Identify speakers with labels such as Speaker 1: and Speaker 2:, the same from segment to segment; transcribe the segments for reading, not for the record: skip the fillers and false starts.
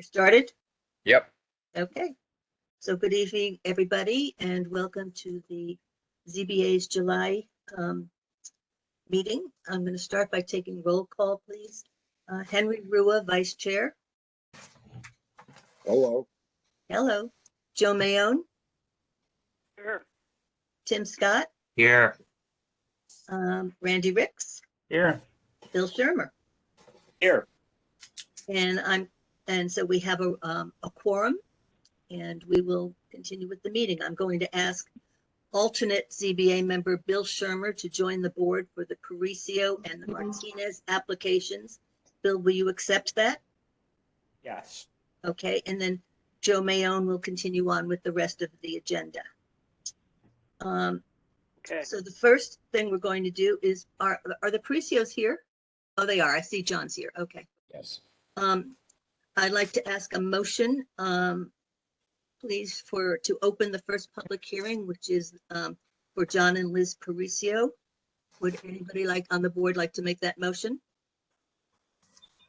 Speaker 1: You started?
Speaker 2: Yep.
Speaker 1: Okay. So good evening, everybody, and welcome to the ZBA's July meeting. I'm going to start by taking roll call, please. Henry Rua, Vice Chair.
Speaker 3: Hello.
Speaker 1: Hello. Joe Mayone.
Speaker 4: Here.
Speaker 1: Tim Scott.
Speaker 2: Here.
Speaker 1: Randy Ricks.
Speaker 4: Here.
Speaker 1: Bill Shermer.
Speaker 4: Here.
Speaker 1: And so we have a quorum, and we will continue with the meeting. I'm going to ask alternate ZBA member Bill Shermer to join the board for the Paricio and the Martinez applications. Bill, will you accept that?
Speaker 4: Yes.
Speaker 1: Okay, and then Joe Mayone will continue on with the rest of the agenda.
Speaker 4: Okay.
Speaker 1: So the first thing we're going to do is, are the Paricios here? Oh, they are. I see John's here. Okay.
Speaker 2: Yes.
Speaker 1: I'd like to ask a motion, please, to open the first public hearing, which is for John and Liz Paricio. Would anybody on the board like to make that motion?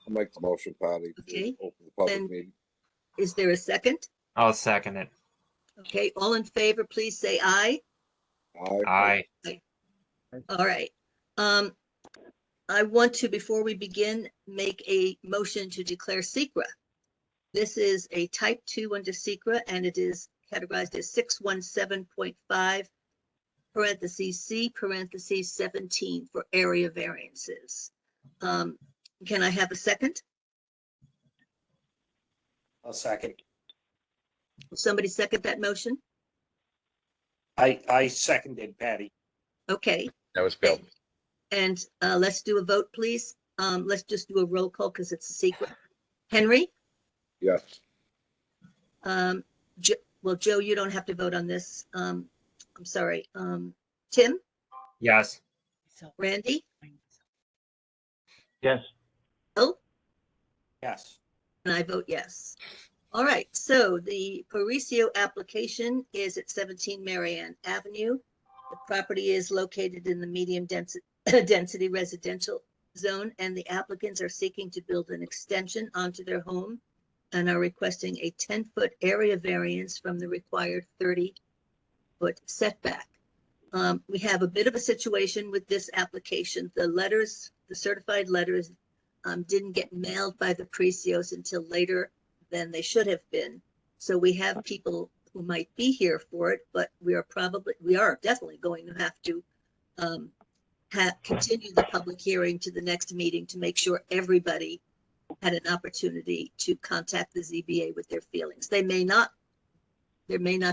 Speaker 3: I'll make the motion, Patty. to
Speaker 1: Okay.
Speaker 3: Open the public
Speaker 1: Then-
Speaker 3: meeting.
Speaker 1: Is there a second?
Speaker 2: I'll second it.
Speaker 1: Okay, all in favor, please say aye.
Speaker 3: Aye.
Speaker 2: Aye.
Speaker 1: All right. I want to, before we begin, make a motion to declare secra. This is a type 2 under secra, and it is categorized as 617.5 parentheses C parentheses 17 for area variances. Can I have a second?
Speaker 4: I'll second.
Speaker 1: Will somebody second that motion?
Speaker 4: I seconded Patty.
Speaker 1: Okay.
Speaker 2: That was Bill.
Speaker 1: And let's do a vote, please. Let's just do a roll call because it's a secret. Henry?
Speaker 3: Yes.
Speaker 1: Well, Joe, you don't have to vote on this. I'm sorry. Tim?
Speaker 2: Yes.
Speaker 1: Randy?
Speaker 4: Yes.
Speaker 1: Oh,
Speaker 4: Yes.
Speaker 1: and I vote yes. All right, so the Paricio application is at 17 Marianne Avenue. The property is located in the medium density residential zone, and the applicants are seeking to build an extension onto their home and are requesting a 10-foot area variance from the required 30-foot setback. We have a bit of a situation with this application. The certified letters didn't get mailed by the Paricios until later than they should have been. So we have people who might be here for it, but we are definitely going to have to continue the public hearing to the next meeting to make sure everybody had an opportunity to contact the ZBA with their feelings. There may not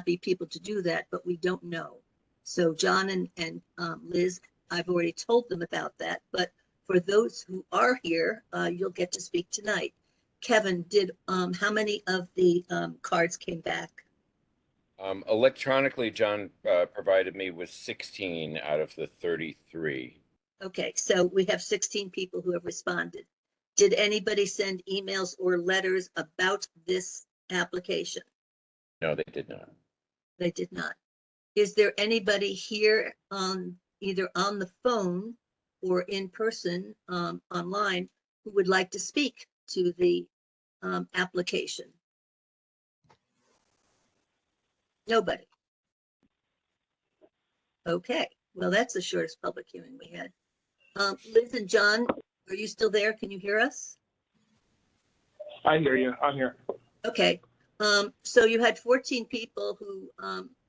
Speaker 1: be people to do that, but we don't know. So John and Liz, I've already told them about that, but for those who are here, you'll get to speak tonight. Kevin, how many of the cards came back?
Speaker 2: Electronically, John provided me with 16 out of the 33.
Speaker 1: Okay, so we have 16 people who have responded. Did anybody send emails or letters about this application?
Speaker 2: No, they did not.
Speaker 1: They did not. Is there anybody here either on the phone or in person online who would like to speak to the application? Nobody. Okay, well, that's the shortest public hearing we had. Liz and John, are you still there? Can you hear us?
Speaker 4: I hear you. I'm here.
Speaker 1: Okay, so you had 14 people who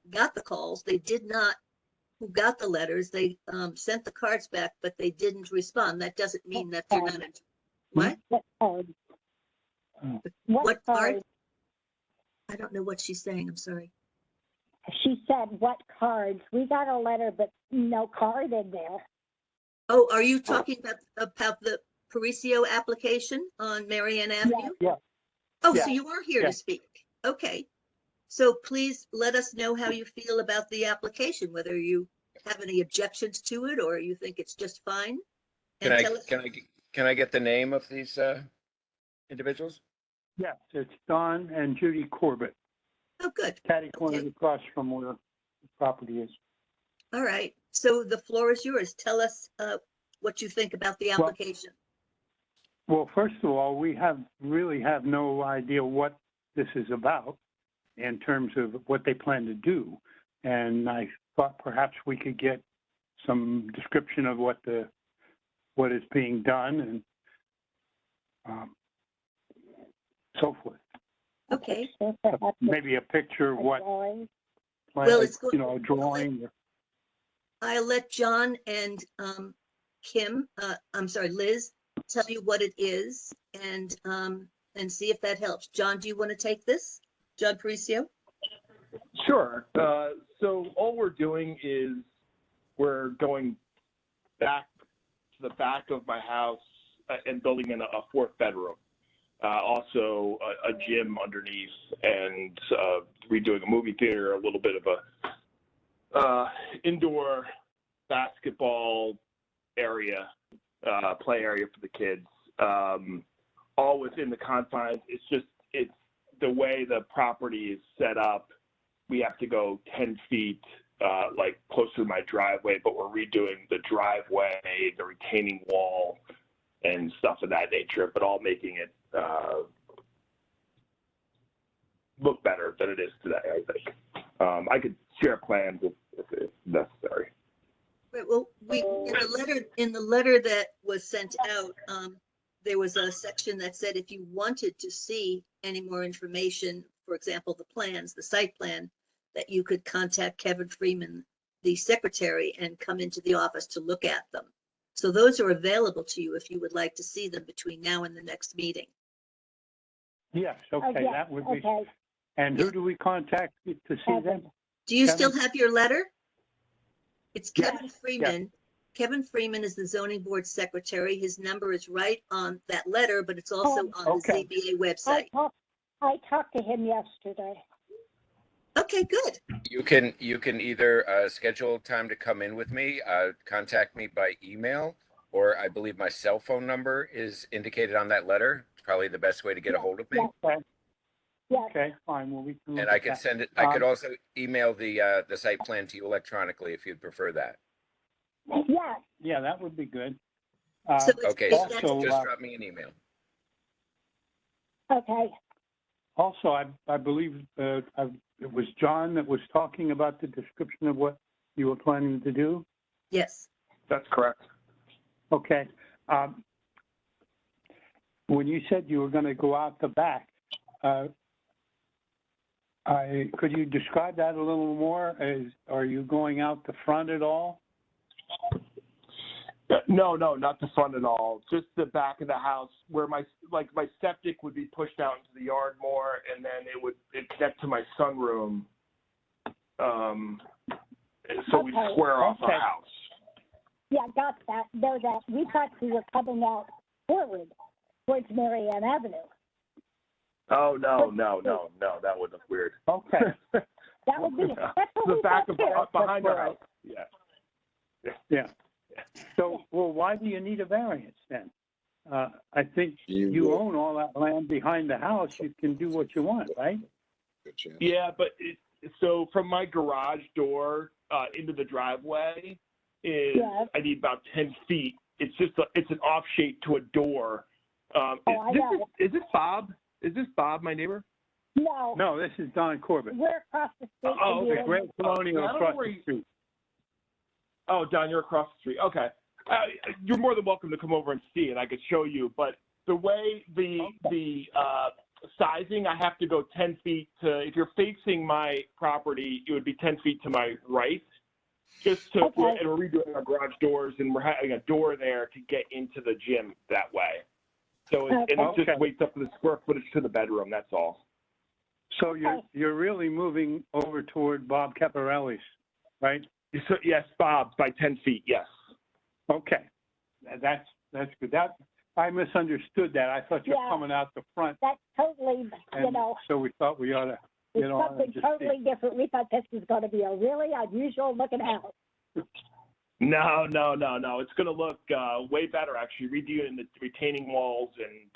Speaker 1: got the calls. Who got the letters. They sent the cards back, but they didn't respond. That doesn't mean that they're not. What?
Speaker 5: What card?
Speaker 1: What card? I don't know what she's saying. I'm sorry.
Speaker 5: She said, what cards? We got a letter, but no card in there.
Speaker 1: Oh, are you talking about the Paricio application on Marianne Avenue?
Speaker 4: Yeah.
Speaker 1: Oh,
Speaker 4: Yeah.
Speaker 1: so you are here
Speaker 4: Yeah.
Speaker 1: to speak. Okay. So please let us know how you feel about the application, whether you have any objections to it or you think it's just fine.
Speaker 2: Can
Speaker 1: And
Speaker 2: I
Speaker 1: tell us-
Speaker 2: can I get the name of these individuals?
Speaker 6: Yes, it's Don and Judy Corbett,
Speaker 1: Oh, good.
Speaker 6: catty corner
Speaker 1: Okay.
Speaker 6: across from where the property is.
Speaker 1: All right. So the floor is yours. Tell us what you think about the application.
Speaker 6: Well, first of all, we really have no idea what this is about in terms of what they plan to do. And I thought perhaps we could get some description of what is being done and so forth.
Speaker 1: Okay,
Speaker 6: Maybe a picture of what,
Speaker 1: Well, it's go-
Speaker 6: a drawing.
Speaker 1: I'll let John and Liz, tell you what it is and see if that helps. John, do you want to take this? John Parisio?
Speaker 7: Sure. So all we're doing is we're going back to the back of my house and building in a fourth bedroom. Also a gym underneath and redoing a movie theater, a little bit of a indoor basketball area, play area for the kids, all within the confines. It's the way the property is set up. We have to go 10 feet, like closer to my driveway, but we're redoing the driveway, the retaining wall, and stuff of that nature, but all making it look better than it is today, I think. I could share plans if necessary.
Speaker 1: Right, well, in the letter that was sent out, there was a section that said if you wanted to see any more information, for example, the plans, the site plan, that you could contact Kevin Freeman, the secretary, and come into the office to look at them. So those are available to you if you would like to see them between now and the next meeting.
Speaker 6: Yes, okay,
Speaker 5: yeah,
Speaker 6: that would be.
Speaker 5: okay.
Speaker 6: And who do we contact to see them?
Speaker 1: Do you
Speaker 6: Kevin?
Speaker 1: still have your letter? It's
Speaker 6: Yes,
Speaker 1: Kevin Freeman. Kevin Freeman is the zoning board secretary. His number is right on that letter, but it's also on
Speaker 6: Okay.
Speaker 1: the ZBA website.
Speaker 5: I talked to him yesterday.
Speaker 1: Okay, good.
Speaker 2: You can either schedule time to come in with me, contact me by email, or I believe my cell phone number is indicated on that letter. It's probably the best way to get a hold of me.
Speaker 5: Yes. Yes,
Speaker 6: Okay, fine, well, we can look
Speaker 2: And I
Speaker 6: at
Speaker 2: can
Speaker 6: that.
Speaker 2: send it. I could also email the site plan to you electronically if you'd prefer that.
Speaker 5: yes,
Speaker 6: Yeah, that would be good.
Speaker 1: So it's-
Speaker 2: Okay,
Speaker 1: it's
Speaker 2: so
Speaker 1: that-
Speaker 2: just drop me an email.
Speaker 5: okay.
Speaker 6: Also, I believe it was John that was talking about the description of what you were planning to do.
Speaker 1: Yes.
Speaker 7: That's correct.
Speaker 6: Okay. When you said you were going to go out the back, could you describe that a little more? Are you going out the front at all?
Speaker 7: No, not the front at all. Just the back of the house where my septic would be pushed out into the yard more, and then it'd connect to my sunroom. So we
Speaker 5: Okay,
Speaker 7: square off
Speaker 6: okay.
Speaker 7: our house.
Speaker 5: Yeah, got that. Know that. We thought we were coming out forward towards Marianne Avenue.
Speaker 7: Oh no, that would look weird.
Speaker 6: Okay.
Speaker 5: That would be, that's what
Speaker 7: The
Speaker 5: we
Speaker 7: back
Speaker 5: thought
Speaker 7: of
Speaker 5: too.
Speaker 7: behind our house. Yeah.
Speaker 6: Yeah. So, well, why do you need a variance then? I think
Speaker 3: You
Speaker 6: you
Speaker 3: would.
Speaker 6: own all that land behind the house. You can do what you want, right?
Speaker 3: Good chance.
Speaker 7: Yeah, but so from my garage door into the driveway is
Speaker 5: Yes.
Speaker 7: I need about 10 feet. It's just it's an off shape to a door.
Speaker 5: I know.
Speaker 7: Is this Bob? Is this Bob, my neighbor?
Speaker 5: No,
Speaker 6: No, this is Don Corbett.
Speaker 5: we're across the street.
Speaker 7: Oh,
Speaker 5: from
Speaker 7: okay.
Speaker 5: you.
Speaker 6: Great Colonial
Speaker 7: I don't know
Speaker 6: across
Speaker 7: where
Speaker 6: the
Speaker 7: you-
Speaker 6: street.
Speaker 7: Oh, Don, you're across the street. Okay. You're more than welcome to come over and see it. I could show you, but the way the sizing, I have to go 10 feet to, if you're facing my property, it would be 10 feet to my right. Just to,
Speaker 5: Okay.
Speaker 7: and we're redoing our garage doors, and we're having a door there to get into the gym that way. So it
Speaker 6: Okay.
Speaker 7: just waits up for the square footage to the bedroom, that's all.
Speaker 6: So you're really moving over toward Bob Caparelli's, right?
Speaker 7: So, yes, Bob, by 10 feet, yes.
Speaker 6: Okay. That's good. I misunderstood that. I thought you're
Speaker 5: Yeah.
Speaker 6: coming out the front,
Speaker 5: That's totally,
Speaker 6: and so we thought we ought to,
Speaker 5: it's
Speaker 6: you know,
Speaker 5: something
Speaker 6: just
Speaker 5: totally different. We thought this was going to be a really unusual looking house.
Speaker 7: No. It's going to look way better, actually, redoing the retaining walls and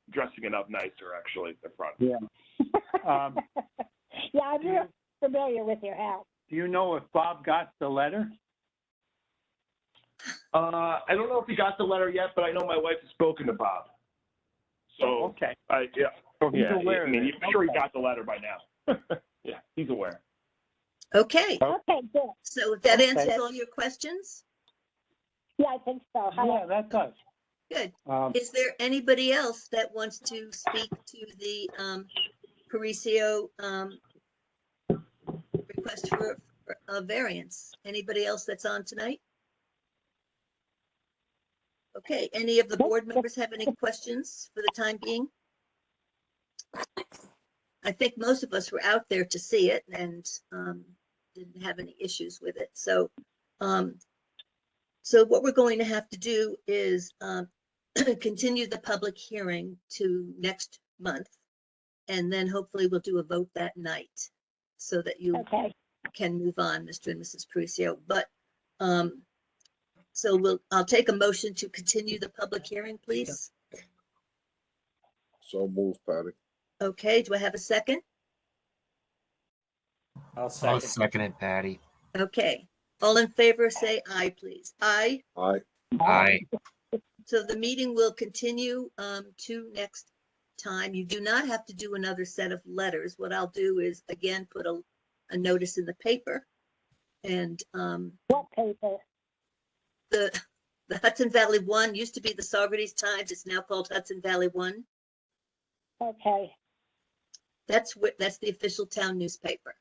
Speaker 7: dressing it up nicer, actually, at the front.
Speaker 6: Yeah.
Speaker 5: Yeah, I'm real familiar with your house.
Speaker 6: Do you know if Bob got the letter?
Speaker 7: I don't know if he got the letter yet, but I know my wife has spoken to Bob. So,
Speaker 6: Okay.
Speaker 7: yeah,
Speaker 6: So he's
Speaker 7: yeah,
Speaker 6: aware
Speaker 7: I
Speaker 6: of
Speaker 7: mean,
Speaker 6: it.
Speaker 7: I'm sure he
Speaker 6: Okay.
Speaker 7: got the letter by now. Yeah, he's aware.
Speaker 1: Okay,
Speaker 5: Okay, good.
Speaker 1: so if that
Speaker 6: Okay.
Speaker 1: answers all your questions,
Speaker 5: Yeah, I think so.
Speaker 6: Yeah, that does.
Speaker 1: good.
Speaker 6: Um,
Speaker 1: Is there anybody else that wants to speak to the Paricio request for a variance? Anybody else that's on tonight? Okay, any of the board members have any questions for the time being? I think most of us were out there to see it and didn't have any issues with it. So what we're going to have to do is continue the public hearing to next month. And then hopefully we'll do a vote that night so that you
Speaker 5: Okay,
Speaker 1: can move on, Mr. and Mrs. Paricio. But I'll take a motion to continue the public hearing, please.
Speaker 3: So move, Patty.
Speaker 1: Okay, do I have a second?
Speaker 4: I'll
Speaker 8: I'll
Speaker 4: second.
Speaker 8: second it, Patty.
Speaker 1: Okay, all in favor, say aye, please. Aye.
Speaker 3: Aye.
Speaker 8: Aye.
Speaker 1: So the meeting will continue to next time. You do not have to do another set of letters. What I'll do is, again, put a notice in the paper. And
Speaker 5: what paper?
Speaker 1: the Hudson Valley One used to be the Saugerties Times. It's now called Hudson Valley One.
Speaker 5: Okay.
Speaker 1: That's the official town newspaper.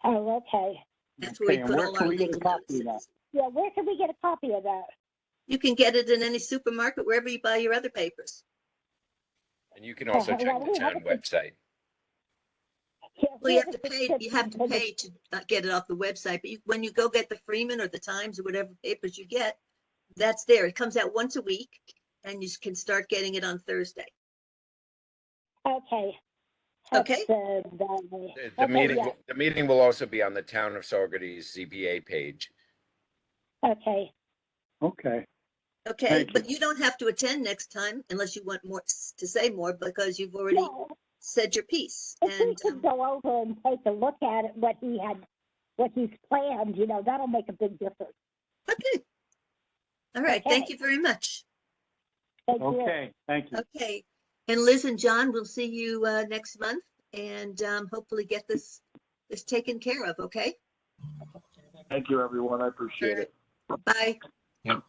Speaker 5: Oh, okay.
Speaker 1: That's where we
Speaker 6: Okay, and
Speaker 1: put
Speaker 6: where
Speaker 1: all
Speaker 6: can
Speaker 1: our
Speaker 6: we get a
Speaker 1: legal
Speaker 6: copy of that?
Speaker 1: notices.
Speaker 5: Yeah, where can we get a copy of that?
Speaker 1: You can get it in any supermarket, wherever you buy your other papers.
Speaker 2: And you can also
Speaker 5: well,
Speaker 2: check the
Speaker 5: we
Speaker 2: town
Speaker 5: have to-
Speaker 2: website.
Speaker 5: Yeah,
Speaker 1: Well, you have to
Speaker 5: where-
Speaker 1: pay, to get it off the website, but when you go get the Freeman or the Times or whatever papers you get, that's there. It comes out once a week and you can start getting it on Thursday.
Speaker 5: Okay.
Speaker 1: Okay.
Speaker 2: The meeting will also be on the Town of Saugerties ZBA page.
Speaker 5: Okay.
Speaker 6: Okay.
Speaker 1: Okay,
Speaker 6: Thank
Speaker 1: but you don't have to attend next time unless you want more to say more because you've already
Speaker 5: No,
Speaker 1: said your piece.
Speaker 5: if we
Speaker 1: And
Speaker 5: could go over and take a look at it, what he's planned, that'll make a big difference.
Speaker 1: okay. All right, thank
Speaker 5: Okay.
Speaker 1: you very much.
Speaker 5: Thank you.
Speaker 6: Okay, thank you.
Speaker 1: Okay, and Liz and John, we'll see you next month and hopefully get this taken care of, okay?
Speaker 7: Thank you, everyone. I appreciate it.
Speaker 1: Bye.
Speaker 8: Yep.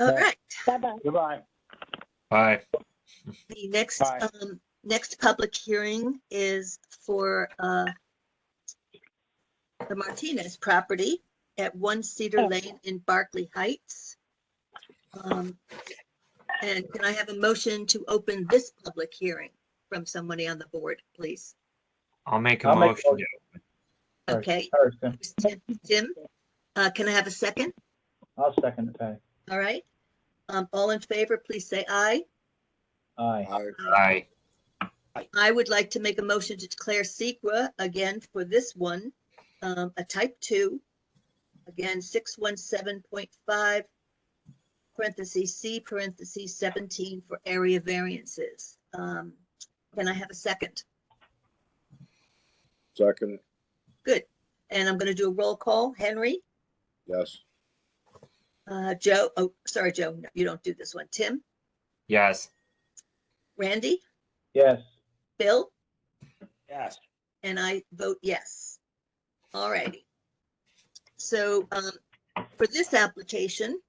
Speaker 1: All right,
Speaker 5: Bye-bye.
Speaker 6: Goodbye.
Speaker 8: Bye.
Speaker 1: the next
Speaker 6: Bye.
Speaker 1: next public hearing is for the Martinez property at 1 Cedar Lane in Berkeley Heights. And can I have a motion to open this public hearing from somebody on the board, please?
Speaker 8: I'll make a
Speaker 9: I'll make a
Speaker 8: motion.
Speaker 1: Okay, Tim, can I have a second?
Speaker 9: I'll second it, Patty.
Speaker 1: All right. All in favor, please say aye.
Speaker 9: Aye.
Speaker 3: Aye.
Speaker 8: Aye.
Speaker 1: I would like to make a motion to declare secra again for this one, a type 2, again, 617.5, parentheses C, parentheses 17 for area variances. Can I have a second?
Speaker 3: Second,
Speaker 1: Good. And I'm going to do a roll call. Henry,
Speaker 3: yes.
Speaker 1: Joe, oh, sorry, Joe, no, you don't do this one. Tim,
Speaker 8: Yes.
Speaker 1: Randy,
Speaker 9: Yes.
Speaker 1: Bill,
Speaker 4: Yes.
Speaker 1: and I vote yes. All righty. So for this application,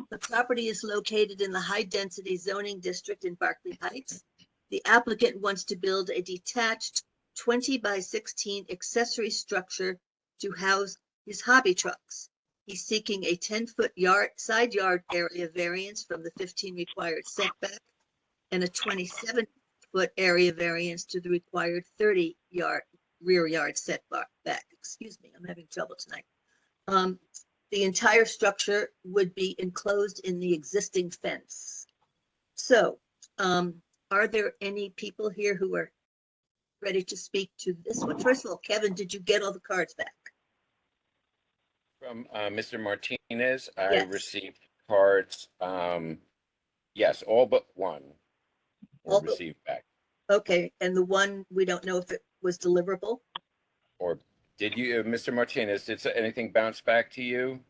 Speaker 1: the property is located in the high-density zoning district in Berkeley Heights. The applicant wants to build a detached 20 by 16 accessory structure to house his hobby trucks. He's seeking a 10-foot side yard area variance from the 15 required setback and a 27-foot area variance to the required 30-yard rear yard setback. Excuse me, I'm having trouble tonight. The entire structure would be enclosed in the existing fence. So, are there any people here who are ready to speak to this one? First of all, Kevin, did you get all the cards back?
Speaker 2: From Mr. Martinez, I
Speaker 1: Yes.
Speaker 2: received cards, yes, all but one
Speaker 1: All
Speaker 2: were
Speaker 1: but-
Speaker 2: received back.
Speaker 1: Okay, and the one, we don't know if it was deliverable?
Speaker 2: Or did you, Mr. Martinez, did anything bounce back to you?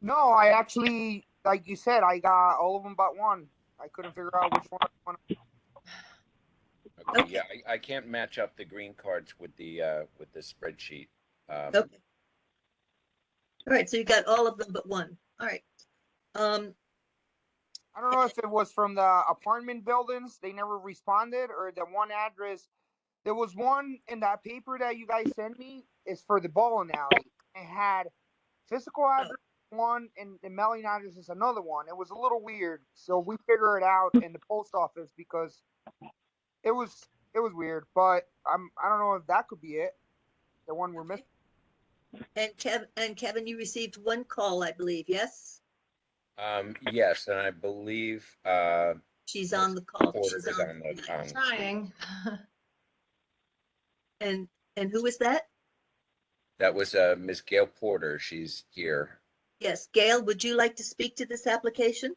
Speaker 10: No, I actually, like you said, I got all of them but one. I couldn't figure out which one.
Speaker 2: Okay, yeah, I can't match up the green cards with the spreadsheet.
Speaker 1: Okay. All right, so you got all of them but one. All right.
Speaker 10: I don't know if it was from the apartment buildings, they never responded, or the one address. There was one in that paper that you guys sent me is for the bowling alley. It had physical address one and the mailing address is another one. It was a little weird, so we figured it out in the post office because it was weird. But I don't know if that could be it, the one we're missing.
Speaker 1: And Kevin, you received one call, I believe, yes?
Speaker 2: Yes, and I believe
Speaker 1: She's on the call.
Speaker 2: Porter
Speaker 1: She's
Speaker 2: is
Speaker 1: on.
Speaker 2: on the
Speaker 11: Trying.
Speaker 1: And who was that?
Speaker 2: That was Ms. Gail Porter. She's here.
Speaker 1: Yes, Gail, would you like to speak to this application?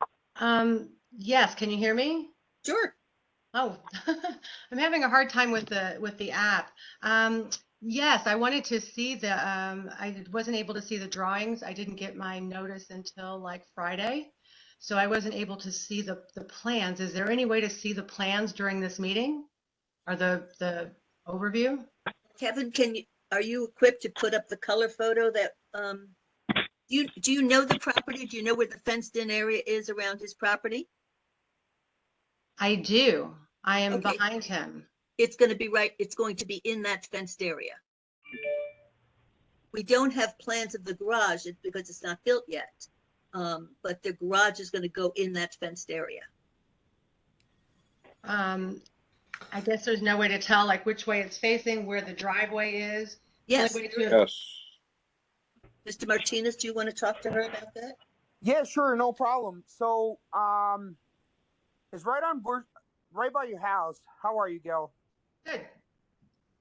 Speaker 11: Yes, can you hear me?
Speaker 1: Sure.
Speaker 11: Oh, I'm having a hard time with the app. Yes, I wanted to see the, I wasn't able to see the drawings. I didn't get my notice until like Friday. So I wasn't able to see the plans. Is there any way to see the plans during this meeting or the overview?
Speaker 1: Kevin, are you equipped to put up the color photo that, do you know the property? Do you know where the fenced in area is around his property?
Speaker 11: I do. I am
Speaker 1: Okay.
Speaker 11: behind him.
Speaker 1: It's going to be right. It's going to be in that fenced area. We don't have plans of the garage because it's not built yet. But the garage is going to go in that fenced area.
Speaker 11: I guess there's no way to tell like which way it's facing, where the driveway is.
Speaker 1: Yes.
Speaker 3: Yes.
Speaker 1: Mr. Martinez, do you want to talk to her about that?
Speaker 10: Yeah, sure, no problem. So, it's right by your house. How are you, Gail?
Speaker 11: Good.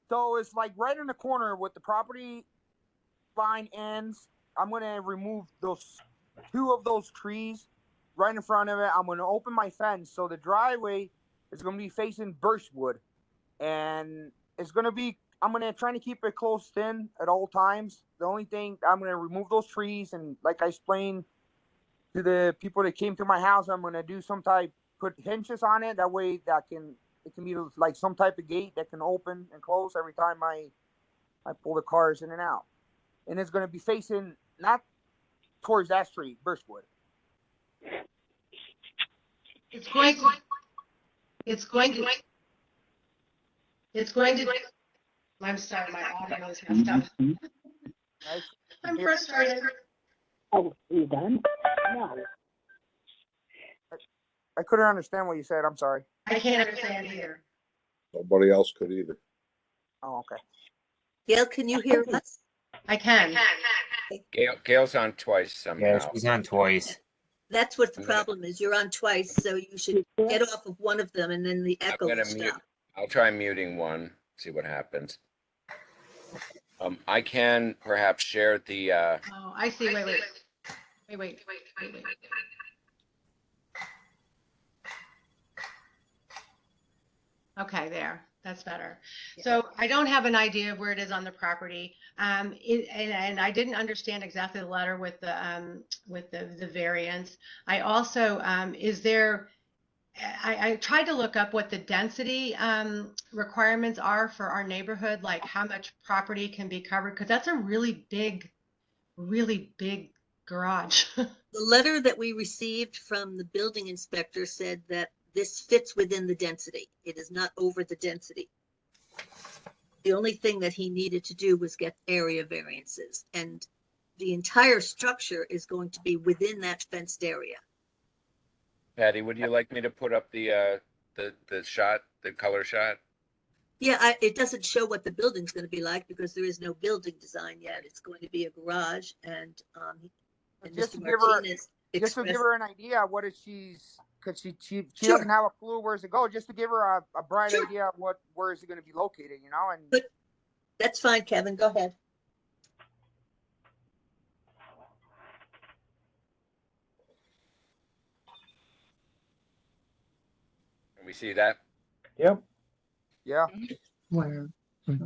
Speaker 10: So it's like right in the corner with the property line ends. I'm gonna remove those two of those trees right in front of it. I'm gonna open my fence so the driveway is gonna be facing Birchwood, and it's gonna be. I'm gonna try to keep it closed in at all times. The only thing I'm gonna remove those trees, and like I explained to the people that came to my house, I'm gonna do some type, put hinges on it. That way, it can be like some type of gate that can open and close every time I pull the cars in and out. And it's gonna be facing not towards that street, Birchwood.
Speaker 11: It's going to. I'm sorry, my audio is messed up. I'm frustrated.
Speaker 5: Oh, you done? No.
Speaker 10: I couldn't understand what you said. I'm sorry.
Speaker 11: I can't understand either.
Speaker 3: Nobody else could either.
Speaker 10: Oh, okay.
Speaker 1: Gail, can you hear us?
Speaker 11: I can.
Speaker 2: Gail's on twice somehow.
Speaker 8: Yeah, she's on twice.
Speaker 1: That's what the problem is. You're on twice, so you should get off of one of them and then the echo will stop.
Speaker 2: I'll try muting one, see what happens. I can perhaps share the.
Speaker 11: Oh, I see. Wait. Okay, there. That's better.
Speaker 1: Yeah.
Speaker 11: So I don't have an idea of where it is on the property. And I didn't understand exactly the letter with the variance. I also, I tried to look up what the density requirements are for our neighborhood, like how much property can be covered, because that's a really big garage.
Speaker 1: The letter that we received from the building inspector said that this fits within the density. It is not over the density. The only thing that he needed to do was get area variances, and the entire structure is going to be within that fenced area.
Speaker 2: Patty, would you like me to put up the shot, the color shot?
Speaker 1: Yeah, it doesn't show what the building's going to be like because there is no building design yet. It's going to be a garage, and
Speaker 10: Just
Speaker 1: Mr.
Speaker 10: to give her,
Speaker 1: Martinez
Speaker 10: just to give her an idea of what she's, because she
Speaker 1: Sure.
Speaker 10: doesn't have a clue where's to go. Just to give her a bright
Speaker 1: Sure.
Speaker 10: idea of where is it going to be located, you know. And
Speaker 1: But that's fine, Kevin. Go ahead.
Speaker 2: Can we see that?
Speaker 9: Yep.
Speaker 10: yeah,
Speaker 6: Where?
Speaker 10: Yep.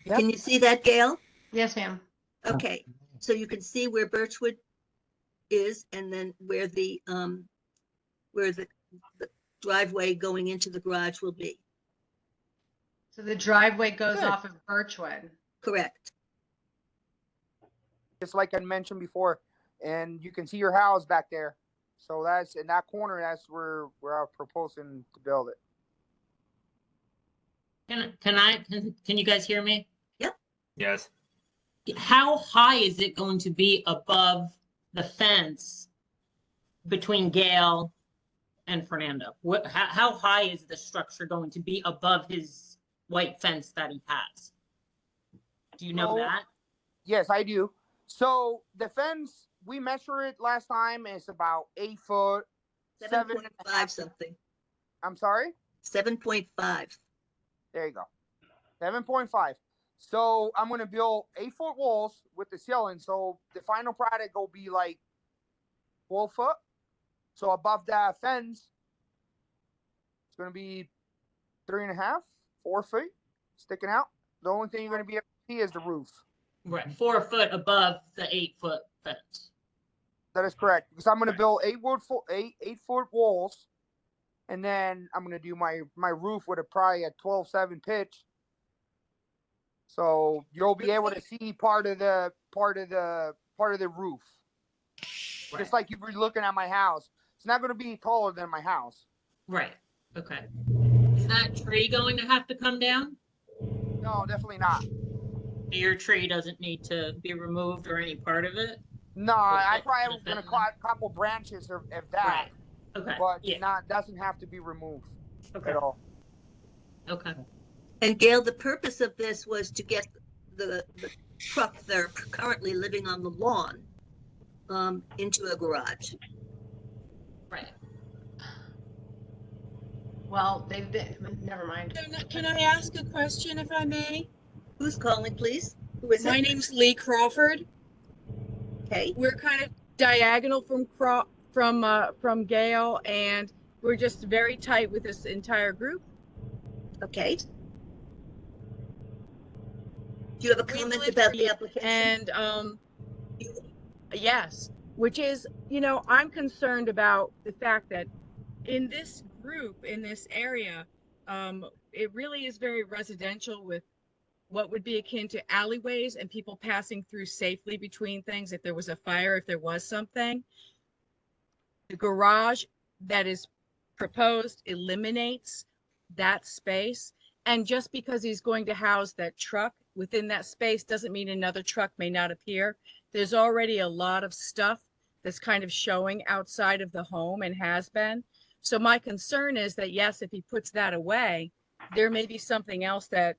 Speaker 1: Can you see that, Gail?
Speaker 11: Yes, ma'am.
Speaker 1: Okay, so you can see where Birchwood is and then where the where the driveway going into the garage will be.
Speaker 11: So the driveway goes
Speaker 12: Good.
Speaker 11: off of Birchwood.
Speaker 1: Correct.
Speaker 10: Just like I mentioned before, and you can see your house back there. So that's in that corner. That's where I'm proposing to build it.
Speaker 12: Can you guys hear me?
Speaker 8: Yes.
Speaker 12: How high is it going to be above the fence between Gail and Fernando? How high is the structure going to be above his white fence that he has? Do you know that?
Speaker 10: Yes, I do. So the fence, we measured it last time. It's about 8 foot.
Speaker 1: 7.5 something.
Speaker 10: I'm sorry?
Speaker 1: 7.5.
Speaker 10: There you go. 7.5. So I'm going to build 8-foot walls with the ceiling. So the final product will be like 12 foot. So above that fence, it's going to be 3.5, 4 feet sticking out. The only thing you're going to be able to see is the roof.
Speaker 12: Right, 4 foot above the 8-foot fence.
Speaker 10: That is correct. Because I'm going to build 8-foot walls. And then I'm going to do my roof with probably a 12/7 pitch. So you'll be able to see part of the roof.
Speaker 12: Right.
Speaker 10: Just like you were looking at my house. It's not going to be taller than my house.
Speaker 12: Right. Okay. Is that tree going to have to come down?
Speaker 10: No, definitely not.
Speaker 12: Your tree doesn't need to be removed or any part of it?
Speaker 10: No, I probably was going to cut a couple branches of that.
Speaker 12: Right. Okay.
Speaker 10: But
Speaker 12: Yeah.
Speaker 10: doesn't have to be removed
Speaker 12: Okay.
Speaker 10: at all.
Speaker 12: Okay.
Speaker 1: And Gail, the purpose of this was to get the truck that are currently living on the lawn into a garage.
Speaker 11: Right. Well, they've been, never mind.
Speaker 13: Can I ask a question if I may?
Speaker 1: Who's calling, please? Who is
Speaker 13: My
Speaker 1: it?
Speaker 13: name's Lee Crawford.
Speaker 1: Okay.
Speaker 13: We're kind of diagonal from Gail, and we're just very tight with this entire group.
Speaker 1: Okay. Do you have a comment about the application?
Speaker 13: And yes, which is, I'm concerned about the fact that in this group, in this area, it really is very residential with what would be akin to alleyways and people passing through safely between things if there was a fire, if there was something. The garage that is proposed eliminates that space. And just because he's going to house that truck within that space doesn't mean another truck may not appear. There's already a lot of stuff that's kind of showing outside of the home and has been. So my concern is that, yes, if he puts that away, there may be something else that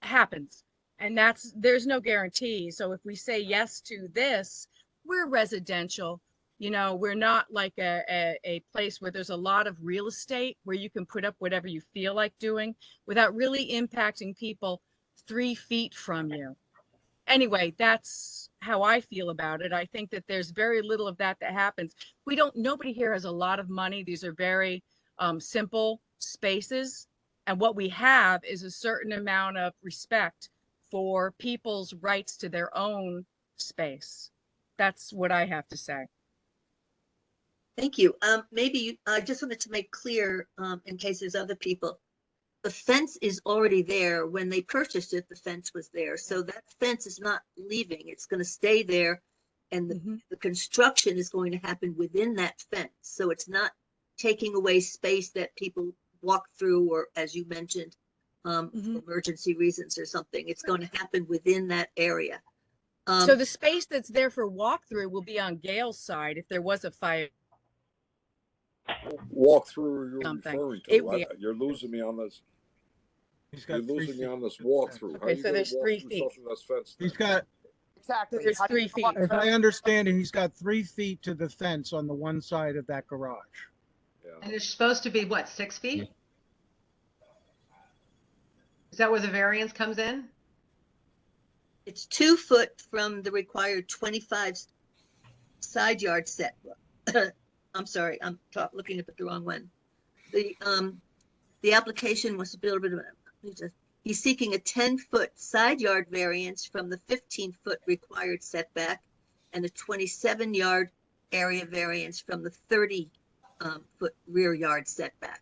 Speaker 13: happens. And there's no guarantee. So if we say yes to this, we're residential. We're not like a place where there's a lot of real estate where you can put up whatever you feel like doing without really impacting people 3 feet from you. Anyway, that's how I feel about it. I think that there's very little of that happens. Nobody here has a lot of money. These are very simple spaces. And what we have is a certain amount of respect for people's rights to their own space. That's what I have to say.
Speaker 1: Thank you. Maybe I just wanted to make clear, in case there's other people, the fence is already there. When they purchased it, the fence was there. So that fence is not leaving. It's going to stay there. And the construction is going to happen within that fence. So it's not taking away space that people walk through, or as you mentioned, for emergency reasons or something. It's going to happen within that area.
Speaker 13: So the space that's there for walkthrough will be on Gail's side if there was a fire.
Speaker 3: Walk through, you're
Speaker 13: Something.
Speaker 3: referring to. You're losing me on this. You're losing me on this walkthrough.
Speaker 13: Okay, so there's 3 feet.
Speaker 14: He's got,
Speaker 10: Exactly.
Speaker 13: There's 3 feet.
Speaker 14: if I understand it, he's got 3 feet to the fence on the one side of that garage.
Speaker 11: And it's supposed to be what, 6 feet? Is that where the variance comes in?
Speaker 1: It's 2 foot from the required 25 side yard set. I'm sorry, I'm looking at the wrong one. The application was a little bit of he's seeking a 10-foot side yard variance from the 15-foot required setback and a 27-yard area variance from the 30 foot rear yard setback.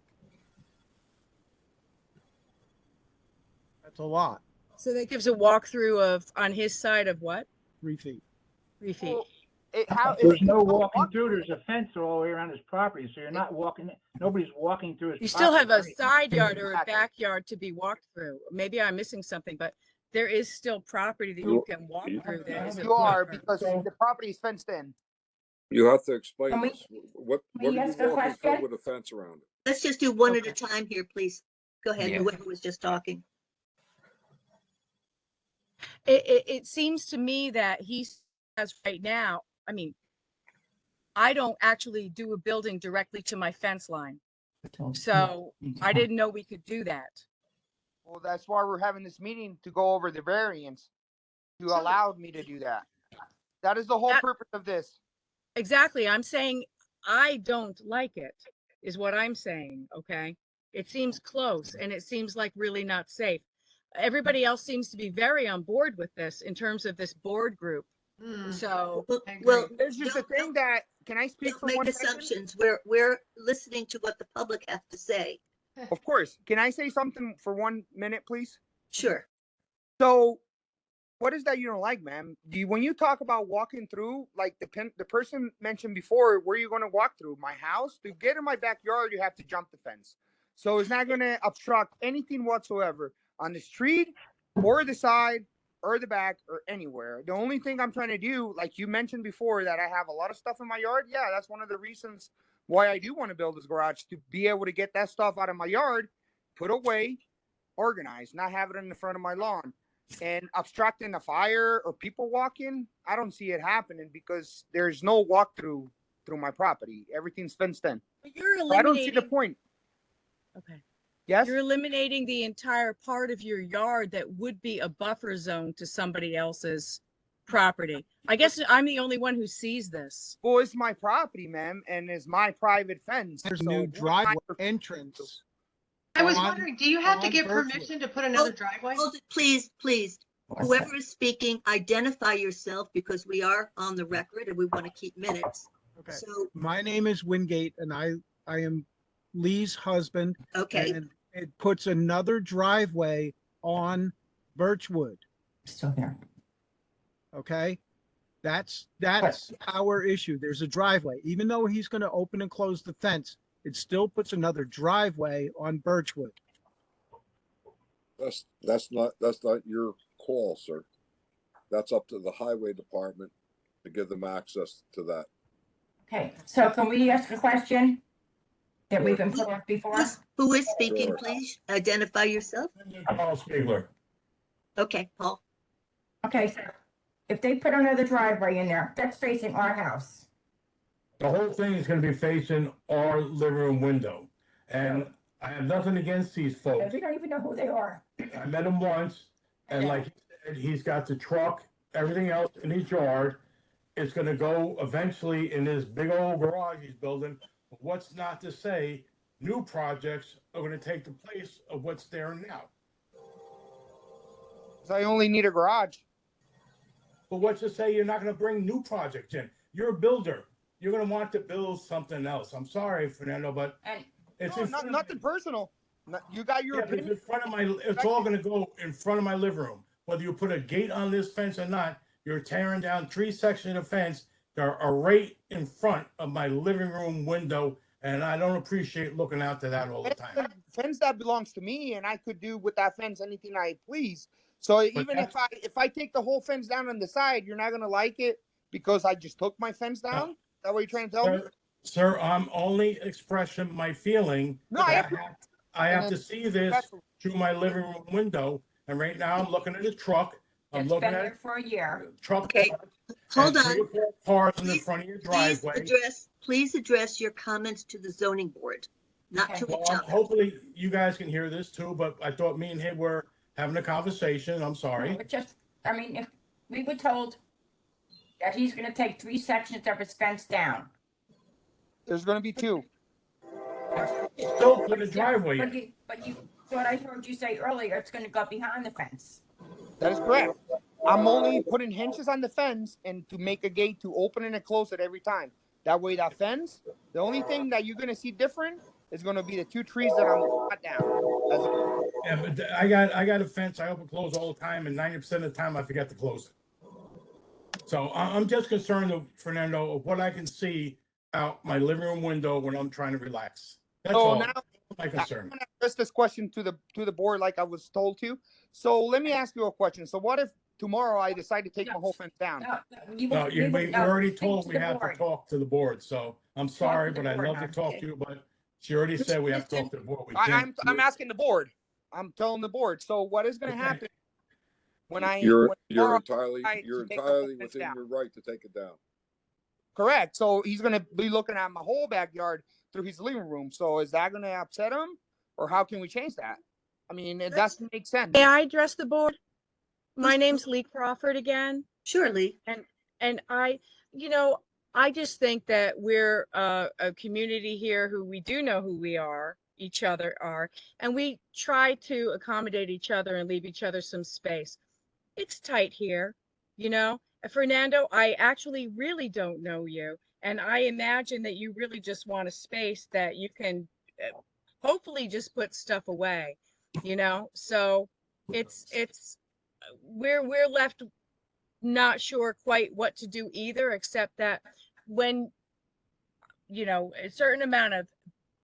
Speaker 14: That's a lot,
Speaker 13: So that gives a walkthrough of, on his side of what?
Speaker 14: 3 feet.
Speaker 13: 3 feet.
Speaker 10: Well,
Speaker 9: There's no walking through, there's a fence all the way around his property, so you're not walking, nobody's walking through his
Speaker 13: You
Speaker 9: property.
Speaker 13: still have a
Speaker 9: right?
Speaker 13: side yard or a backyard to be walked through. Maybe I'm missing something, but there is still property that you can walk through that isn't.
Speaker 10: You are,
Speaker 13: buffered.
Speaker 10: because the property is fenced in.
Speaker 3: You have to explain
Speaker 15: Can we-
Speaker 3: this. What
Speaker 15: can we
Speaker 3: are you
Speaker 15: ask a
Speaker 3: walking through
Speaker 15: question?
Speaker 3: with a fence around it?
Speaker 1: Let's just do one at
Speaker 13: Okay.
Speaker 1: a time here, please. Go ahead,
Speaker 8: Yeah.
Speaker 1: whoever was just talking.
Speaker 13: It seems to me that he has right now, I mean, I don't actually do a building directly to my fence line. So I didn't know we could do that.
Speaker 10: Well, that's why we're having this meeting, to go over the variance. You allowed me to do that. That is the whole
Speaker 13: That-
Speaker 10: purpose of this.
Speaker 13: Exactly. I'm saying I don't like it, is what I'm saying, okay? It seems close and it seems like really not safe. Everybody else seems to be very on board with this in terms of this board group.
Speaker 11: Hmm,
Speaker 13: So,
Speaker 11: I agree.
Speaker 1: Well,
Speaker 10: There's just a thing that, can I speak
Speaker 1: don't
Speaker 10: for
Speaker 1: make
Speaker 10: 1 second?
Speaker 1: assumptions. We're listening to what the public have to say.
Speaker 10: Of course. Can I say something for 1 minute, please?
Speaker 1: Sure.
Speaker 10: So, what is that you don't like, ma'am? When you talk about walking through, like the person mentioned before, where are you going to walk through? My house? To get in my backyard, you have to jump the fence. So it's not going to obstruct anything whatsoever on the street or the side or the back or anywhere. The only thing I'm trying to do, like you mentioned before, that I have a lot of stuff in my yard. Yeah, that's one of the reasons why I do want to build this garage, to be able to get that stuff out of my yard, put away, organized, not have it in the front of my lawn. And obstructing the fire or people walking, I don't see it happening, because there's no walkthrough through my property. Everything's fenced in.
Speaker 13: but you're
Speaker 10: So I don't see the
Speaker 13: eliminating,
Speaker 10: point.
Speaker 13: okay.
Speaker 10: Yes?
Speaker 13: You're eliminating the entire part of your yard that would be a buffer zone to somebody else's property. I guess I'm the only one who sees this.
Speaker 10: Well, it's my property, ma'am, and it's my private fence.
Speaker 14: There's a
Speaker 10: So
Speaker 14: new
Speaker 10: what am I
Speaker 14: driveway
Speaker 10: supposed-
Speaker 14: entrance.
Speaker 11: I was
Speaker 14: on-
Speaker 11: wondering, do you have to
Speaker 14: on
Speaker 11: get
Speaker 14: Birchwood.
Speaker 11: permission to put another driveway?
Speaker 1: Hold it, please, please. Whoever is speaking, identify yourself, because we are on the record and we want to keep minutes.
Speaker 14: Okay.
Speaker 1: So,
Speaker 14: My name is Wingate and I am Lee's husband.
Speaker 1: okay,
Speaker 14: And it puts another driveway on Birchwood,
Speaker 15: Still here.
Speaker 14: okay? That's our issue. There's a driveway. Even though he's gonna open and close the fence, it still puts another driveway on Birchwood.
Speaker 3: That's not your call, sir. That's up to the highway department to give them access to that.
Speaker 15: Okay, so can we ask a question that we've been put off before?
Speaker 1: who is speaking,
Speaker 3: Sure.
Speaker 1: please? Identify yourself.
Speaker 16: Paul Spiegler.
Speaker 1: Okay, Paul.
Speaker 15: Okay, so if they put another driveway in there, that's facing our house.
Speaker 16: The whole thing is gonna be facing our living room window. And I have nothing against these folks.
Speaker 15: We don't even know who they are.
Speaker 16: I met him once, and like he said, he's got the truck, everything else in his yard. It's gonna go eventually in this big old garage he's building. What's not to say, new projects are gonna take the place of what's there now.
Speaker 10: So I only need a garage.
Speaker 16: But what's to say you're not gonna bring new projects in? You're a builder. You're gonna want to build something else. I'm sorry, Fernando, but
Speaker 15: And
Speaker 16: it's
Speaker 10: No,
Speaker 16: in front of
Speaker 10: nothing personal. You got your
Speaker 16: Yeah, but it's
Speaker 10: opinion.
Speaker 16: in front of my, it's all gonna go in front of my living room. Whether you put a gate on this fence or not, you're tearing down 3 sections of fence that are right in front of my living room window, and I don't appreciate looking out to that all the time.
Speaker 10: Fence that belongs to me, and I could do with that fence anything I please. So even if I take the whole fence down on the side, you're not gonna like it because I just took my fence down? That what you're trying to tell me?
Speaker 16: Sir, I'm only expressing my feeling.
Speaker 10: No,
Speaker 16: I have to see this through my living room window, and right now I'm looking at a truck. I'm
Speaker 15: it's
Speaker 16: looking
Speaker 15: been
Speaker 16: at
Speaker 15: there for a year.
Speaker 16: truck.
Speaker 1: Okay, hold
Speaker 16: and
Speaker 1: on.
Speaker 16: 3 or 4 cars in the front of your driveway.
Speaker 1: Please address your comments to the zoning board, not to
Speaker 16: Well,
Speaker 1: each other.
Speaker 16: hopefully you guys can hear this too, but I thought me and him were having a conversation. I'm sorry.
Speaker 15: But just, I mean, if we were told that he's gonna take 3 sections of his fence down.
Speaker 10: There's gonna be 2.
Speaker 16: Still put a driveway
Speaker 15: But
Speaker 16: in.
Speaker 15: you thought I heard you say earlier, it's gonna go behind the fence.
Speaker 10: That is correct. I'm only putting hinges on the fence and to make a gate to open and close it every time. That way, that fence, the only thing that you're gonna see different is gonna be the 2 trees that I'm gonna cut down. As a,
Speaker 16: Yeah, but I got a fence. I open close all the time, and 90% of the time I forget to close it. So I'm just concerned of Fernando of what I can see out my living room window when I'm trying to relax. That's
Speaker 10: so
Speaker 16: all.
Speaker 10: now
Speaker 16: My
Speaker 10: I'm
Speaker 16: concern.
Speaker 10: gonna address this question to the board like I was told to. So let me ask you a question. So what if tomorrow I decide to take my whole fence down?
Speaker 16: No, we already told we have to
Speaker 15: board.
Speaker 16: talk to the board. So I'm sorry,
Speaker 15: to the
Speaker 16: but I'd
Speaker 15: board
Speaker 16: love to
Speaker 15: now.
Speaker 16: talk to you. But she already said we have to talk to the board. We can't.
Speaker 10: I'm asking the board. I'm telling the board. So what is gonna happen when
Speaker 3: You're
Speaker 10: tomorrow
Speaker 3: entirely
Speaker 10: I decide to take my whole fence
Speaker 3: within
Speaker 10: down?
Speaker 3: your right to take it down.
Speaker 10: Correct. So he's gonna be looking at my whole backyard through his living room. So is that gonna upset him, or how can we change that? I mean, it doesn't make sense.
Speaker 13: May I address the board? My name's Lee Crawford again.
Speaker 1: Surely.
Speaker 13: And I, you know, I just think that we're a community here who we do know who we are, each other are, and we try to accommodate each other and leave each other some space. It's tight here, you know. Fernando, I actually really don't know you, and I imagine that you really just want a space that you can hopefully just put stuff away, you know. So it's we're left not sure quite what to do either, except that when, you know, a certain amount of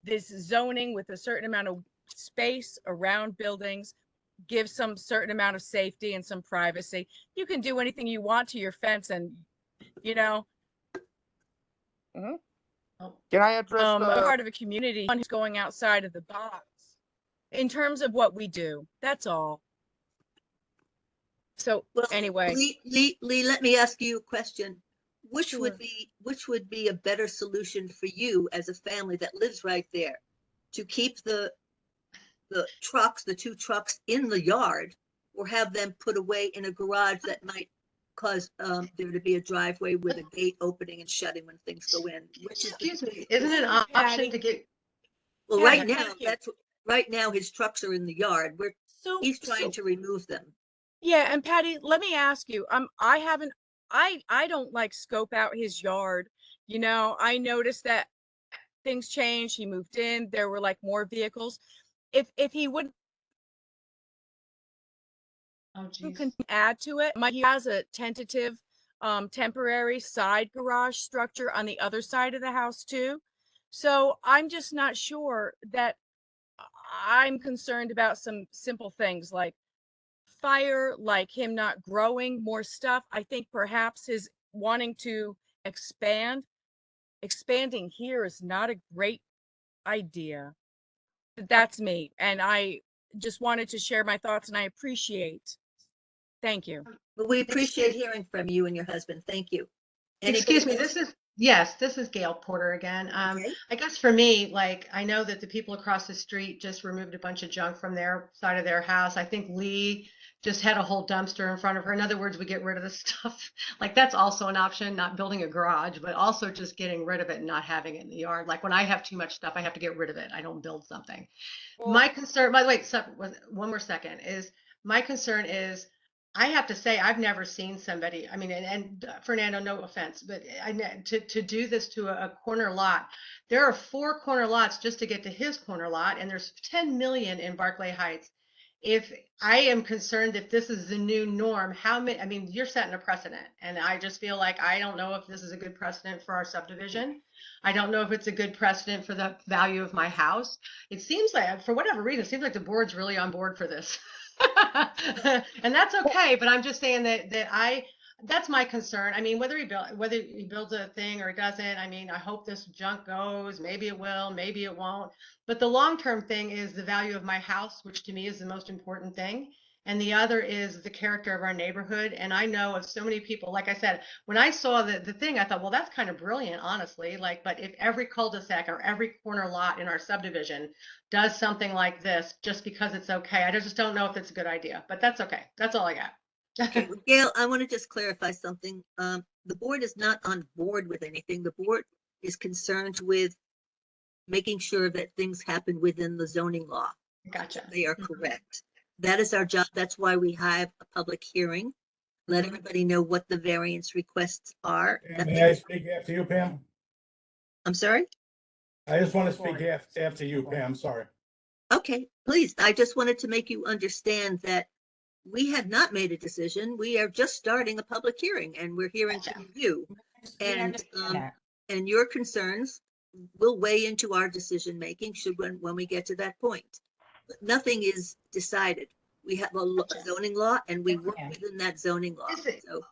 Speaker 13: this zoning with a certain amount of space around buildings gives some certain amount of safety and some privacy. You can do anything you want to your fence and, you know.
Speaker 10: Can I address
Speaker 13: I'm part of a community who's going outside of the box in terms of what we do. That's all. So anyway,
Speaker 1: Lee, let me ask you a question. Which
Speaker 13: Sure.
Speaker 1: would be a better solution for you as a family that lives right there? To keep the trucks, the 2 trucks in the yard, or have them put away in a garage that might cause there to be a driveway with a gate opening and shutting when things go in?
Speaker 11: Excuse me, isn't it an option to get?
Speaker 1: Well,
Speaker 11: Patty,
Speaker 1: right now,
Speaker 11: thank you.
Speaker 1: right now his trucks are in the yard. He's trying to remove them.
Speaker 13: yeah, and Patty, let me ask you, I don't like scope out his yard. You know, I noticed that things changed. He moved in, there were like more vehicles. If he would can add to it, he has a tentative temporary side garage structure on the other side of the house too. So I'm just not sure that I'm concerned about some simple things like fire, like him not growing more stuff. I think perhaps his wanting to expanding here is not a great idea. That's me. And I just wanted to share my thoughts and I appreciate. Thank you.
Speaker 1: But we appreciate hearing from you and your husband. Thank you.
Speaker 11: Excuse me, this is Gail Porter again. I guess for me, like, I know that the people across the street just removed a bunch of junk from their side of their house. I think Lee just had a whole dumpster in front of her. In other words, we get rid of the stuff. Like, that's also an option, not building a garage, but also just getting rid of it and not having it in the yard. Like, when I have too much stuff, I have to get rid of it. I don't build something. My concern, by the way, one more second, is my concern is I have to say, I've never seen somebody, I mean, and Fernando, no offense, but to do this to a corner lot, there are 4 corner lots just to get to his corner lot, and there's 10 million in Barclay Heights. If I am concerned, if this is the new norm, how many, I mean, you're setting a precedent, and I just feel like I don't know if this is a good precedent for our subdivision. I don't know if it's a good precedent for the value of my house. It seems like, for whatever reason, it seems like the board's really on board for this. And that's okay, but I'm just saying that's my concern. I mean, whether he builds a thing or doesn't, I mean, I hope this junk goes, maybe it will, maybe it won't. But the long-term thing is the value of my house, which to me is the most important thing. And the other is the character of our neighborhood. And I know of so many people, like I said, when I saw the thing, I thought, well, that's kind of brilliant, honestly. Like, but if every cul-de-sac or every corner lot in our subdivision does something like this just because it's okay, I just don't know if it's a good idea, but that's okay. That's all I got.
Speaker 1: Okay, well, Gail, I want to just clarify something. The board is not on board with anything. The board is concerned with making sure that things happen within the zoning law.
Speaker 11: Gotcha.
Speaker 1: They are correct. That is our job. That's why we have a public hearing. Let everybody know what the variance requests are.
Speaker 16: May I speak after you, Pam?
Speaker 1: I'm sorry?
Speaker 16: I just want to speak after you, Pam, sorry.
Speaker 1: Okay, please. I just wanted to make you understand that we have not made a decision. We are just starting a public hearing and we're hearing from you.
Speaker 15: We
Speaker 1: And,
Speaker 15: understand that.
Speaker 1: and your concerns will weigh into our decision-making when we get to that point. But nothing is decided. We have a zoning law and we work within that zoning law.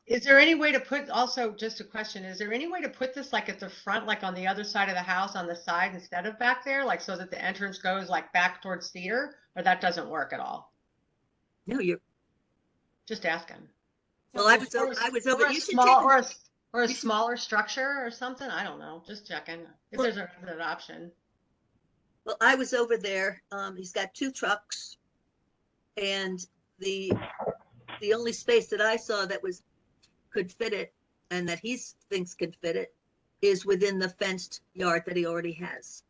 Speaker 11: Is there any way to put, also just a question, is there any way to put this like at the front, like on the other side of the house on the side instead of back there, like so that the entrance goes like back towards Cedar, or that doesn't work at all?
Speaker 1: No, you're
Speaker 11: just asking.
Speaker 1: Well, I was over. You should
Speaker 11: small,
Speaker 1: take
Speaker 11: or a smaller structure or something. I don't know. Just checking if there's another option.
Speaker 1: Well, I was over there. He's got 2 trucks, and the only space that I saw that could fit it, and that he thinks can fit it, is within the fenced yard that he already has.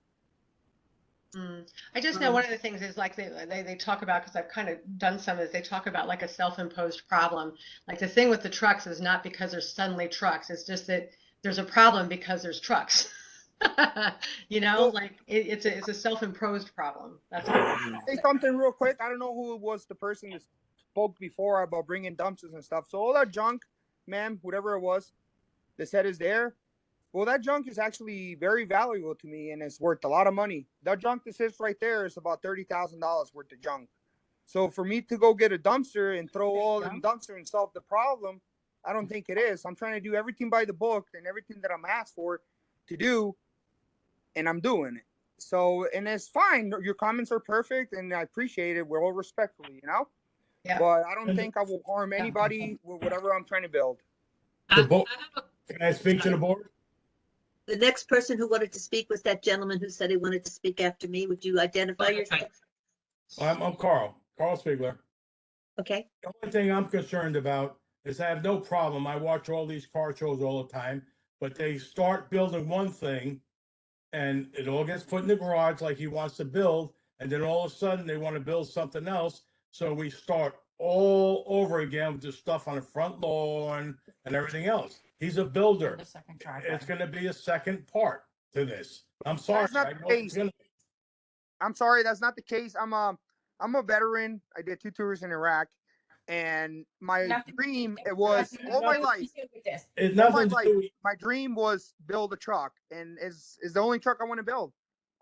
Speaker 11: I just know one of the things is like they talk about, because I've kind of done some, is they talk about like a self-imposed problem. Like the thing with the trucks is not because there's suddenly trucks. It's just that there's a problem because there's trucks. You know, like it's a self-imposed problem. That's
Speaker 10: say something real quick. I don't know who was the person that spoke before about bringing dumpsters and stuff. So all that junk, ma'am, whatever it was, that said is there. Well, that junk is actually very valuable to me and it's worth a lot of money. That junk that sits right there is about $30,000 worth of junk. So for me to go get a dumpster and throw all in the dumpster and solve the problem, I don't think it is. I'm trying to do everything by the book and everything that I'm asked for to do, and I'm doing it. So, and it's fine. Your comments are perfect and I appreciate it. We're all respectfully, you know?
Speaker 11: Yeah.
Speaker 10: But I don't think I will harm anybody with whatever I'm trying to build.
Speaker 16: Can I speak to the board?
Speaker 1: The next person who wanted to speak was that gentleman who said he wanted to speak after me. Would you identify yourself?
Speaker 16: I'm Carl Spiegler.
Speaker 1: Okay.
Speaker 16: The only thing I'm concerned about is I have no problem. I watch all these car shows all the time, but they start building one thing and it all gets put in the garage like he wants to build. And then all of a sudden they want to build something else. So we start all over again with the stuff on the front lawn and everything else. He's a builder. It's going to be a second part to this. I'm sorry.
Speaker 10: That's not the case. I'm sorry, that's not the case. I'm a veteran. I did 2 tours in Iraq, and my dream was all my life. My dream was build a truck, and is the only truck I want to build.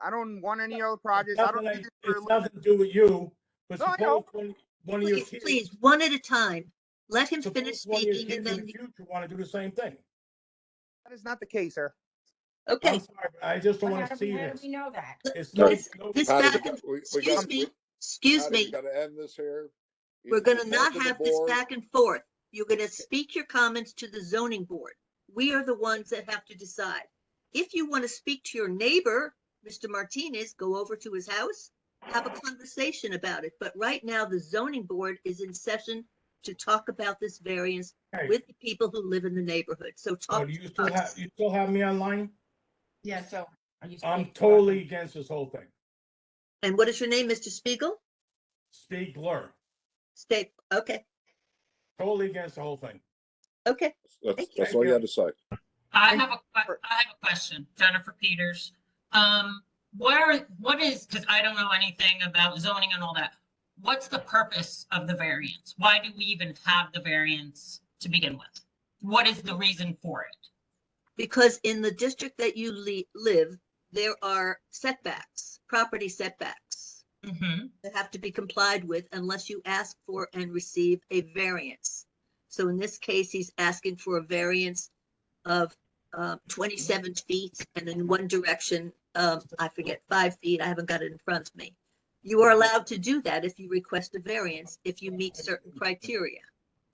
Speaker 10: I don't want any other projects. I don't need it for
Speaker 16: it's nothing to do with you. But
Speaker 10: no, I know.
Speaker 16: One of your kids,
Speaker 1: please, one at a time. Let him finish speaking, and then
Speaker 16: in the future want to do the same thing.
Speaker 10: That is not the case, sir.
Speaker 1: Okay.
Speaker 16: I'm sorry, but I just don't want to see
Speaker 15: How do
Speaker 16: this.
Speaker 15: we know that?
Speaker 16: It's
Speaker 1: excuse me. Excuse me.
Speaker 3: We got to end this here.
Speaker 1: We're going to not have this back and forth. You're going to speak your comments to the zoning board. We are the ones that have to decide. If you want to speak to your neighbor, Mr. Martinez, go over to his house, have a conversation about it. But right now, the zoning board is in session to talk about this variance with the people who live in the neighborhood. So talk.
Speaker 16: Do you still have me online?
Speaker 11: Yes.
Speaker 15: So
Speaker 16: I'm totally against this whole thing.
Speaker 1: And what is your name, Mr. Spiegel?
Speaker 16: Spiegler.
Speaker 1: Okay.
Speaker 16: Totally against the whole thing.
Speaker 1: Okay.
Speaker 3: That's all you had to say.
Speaker 12: I have a question, Jennifer Peters. What is, because I don't know anything about zoning and all that. What's the purpose of the variance? Why do we even have the variance to begin with? What is the reason for it?
Speaker 1: Because in the district that you live, there are setbacks, property setbacks that have to be complied with unless you ask for and receive a variance. So in this case, he's asking for a variance of 27 feet and in one direction, I forget, 5 feet. I haven't got it in front of me. You are allowed to do that if you request a variance, if you meet certain criteria.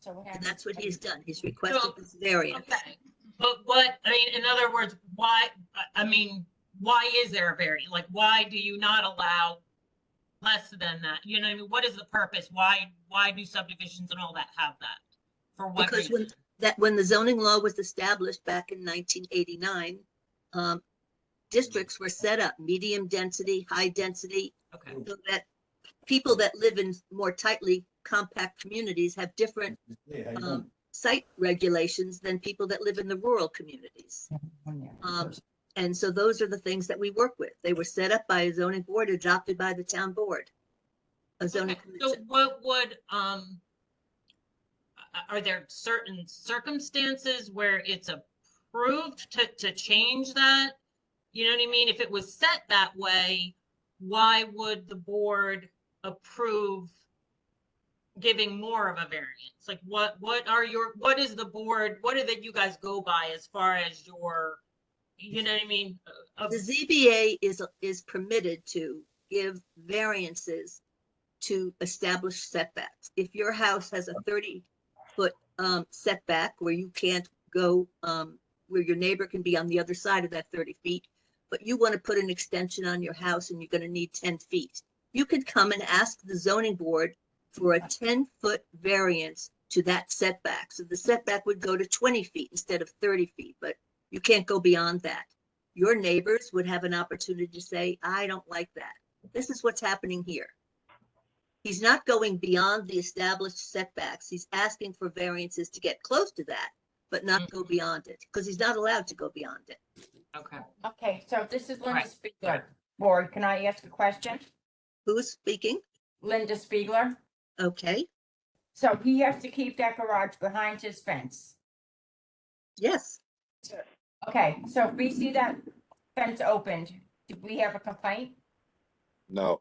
Speaker 1: And that's what he's done. He's requested this variance.
Speaker 12: Okay. But in other words, why is there a variance? Like, why do you not allow less than that? You know what I mean? What is the purpose? Why do subdivisions and all that have that? For what reason?
Speaker 1: Because when the zoning law was established back in 1989, districts were set up, medium density, high density, so that people that live in more tightly compact communities have different site regulations than people that live in the rural communities. And so those are the things that we work with. They were set up by a zoning board, adopted by the town board. A zoning
Speaker 12: Okay, so
Speaker 1: commission.
Speaker 12: what would, are there certain circumstances where it's approved to change that? You know what I mean? If it was set that way, why would the board approve giving more of a variance? Like what is the board, what do that you guys go by as far as your, you know what I mean?
Speaker 1: The ZBA is permitted to give variances to establish setbacks. If your house has a 30-foot setback where you can't go, where your neighbor can be on the other side of that 30 feet, but you want to put an extension on your house and you're going to need 10 feet, you could come and ask the zoning board for a 10-foot variance to that setback. So the setback would go to 20 feet instead of 30 feet, but you can't go beyond that. Your neighbors would have an opportunity to say, I don't like that. This is what's happening here. He's not going beyond the established setbacks. He's asking for variances to get close to that, but not go beyond it, because he's not allowed to go beyond it.
Speaker 12: Okay.
Speaker 15: Okay, so this is Linda
Speaker 12: Right.
Speaker 15: Spiegler. Board, can I ask a question?
Speaker 1: Who's speaking?
Speaker 15: Linda Spiegler.
Speaker 1: Okay.
Speaker 15: So he has to keep that garage behind his fence.
Speaker 1: Yes.
Speaker 15: Okay, so if we see that fence opened, do we have a complaint?
Speaker 3: No,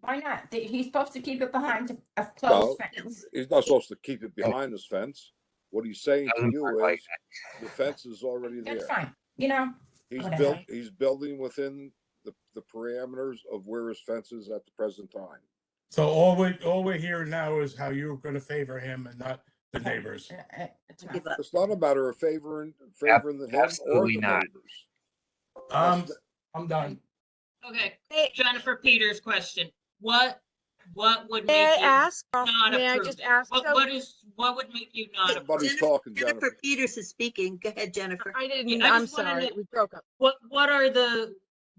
Speaker 15: Why not? He's supposed to keep it behind a
Speaker 3: no,
Speaker 15: closed fence.
Speaker 3: he's not supposed to keep it behind his fence. What he's saying to you is the fence is already
Speaker 15: That's
Speaker 3: there.
Speaker 15: fine, you know? Whatever.
Speaker 3: He's building within the parameters of where his fence is at the present time.
Speaker 16: So all we're hearing now is how you're gonna favor him and not the neighbors.
Speaker 3: It's not a matter of favoring him or
Speaker 8: absolutely
Speaker 3: the
Speaker 8: not.
Speaker 3: neighbors.
Speaker 16: I'm done.
Speaker 12: Okay, Jennifer Peters' question. What would
Speaker 13: May
Speaker 12: make
Speaker 13: I
Speaker 12: you
Speaker 13: ask?
Speaker 12: not
Speaker 13: May I
Speaker 12: approve?
Speaker 13: just ask? So-
Speaker 12: What would make you not approve?
Speaker 3: Nobody's talking,
Speaker 1: Jennifer
Speaker 3: Jennifer.
Speaker 1: Peters is speaking. Go ahead, Jennifer.
Speaker 13: I didn't,
Speaker 12: Yeah, I
Speaker 13: I'm
Speaker 12: just wanna
Speaker 13: sorry,
Speaker 12: know-
Speaker 13: we broke up.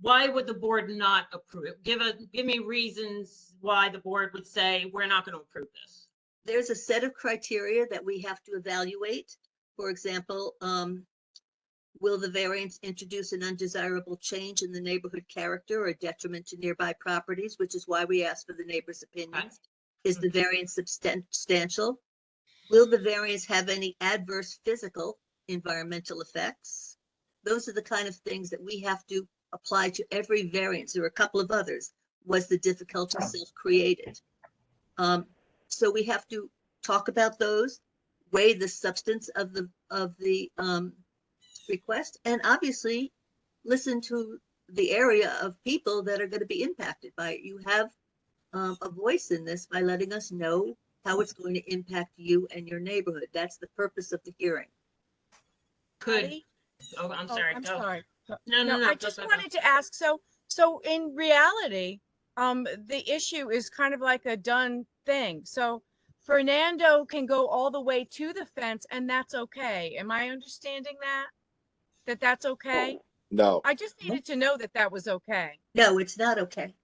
Speaker 12: Why would the board not approve it? Give me reasons why the board would say, we're not going to approve this.
Speaker 1: There's a set of criteria that we have to evaluate. For example, will the variance introduce an undesirable change in the neighborhood character or detriment to nearby properties, which is why we ask for the neighbor's opinions? Is the variance substantial? Will the variance have any adverse physical, environmental effects? Those are the kind of things that we have to apply to every variance. There are a couple of others. Was the difficulty self-created? So we have to talk about those, weigh the substance of the request, and obviously listen to the area of people that are going to be impacted by it. You have a voice in this by letting us know how it's going to impact you and your neighborhood. That's the purpose of the hearing.
Speaker 11: Patty?
Speaker 12: Oh, I'm sorry.
Speaker 13: I'm
Speaker 12: Go.
Speaker 13: sorry.
Speaker 12: No.
Speaker 13: I just wanted to ask, so in reality, the issue is kind of like a done thing. So Fernando can go all the way to the fence and that's okay. Am I understanding that? That's okay?
Speaker 3: No,
Speaker 13: I just needed to know that was okay.
Speaker 1: No, it's not okay.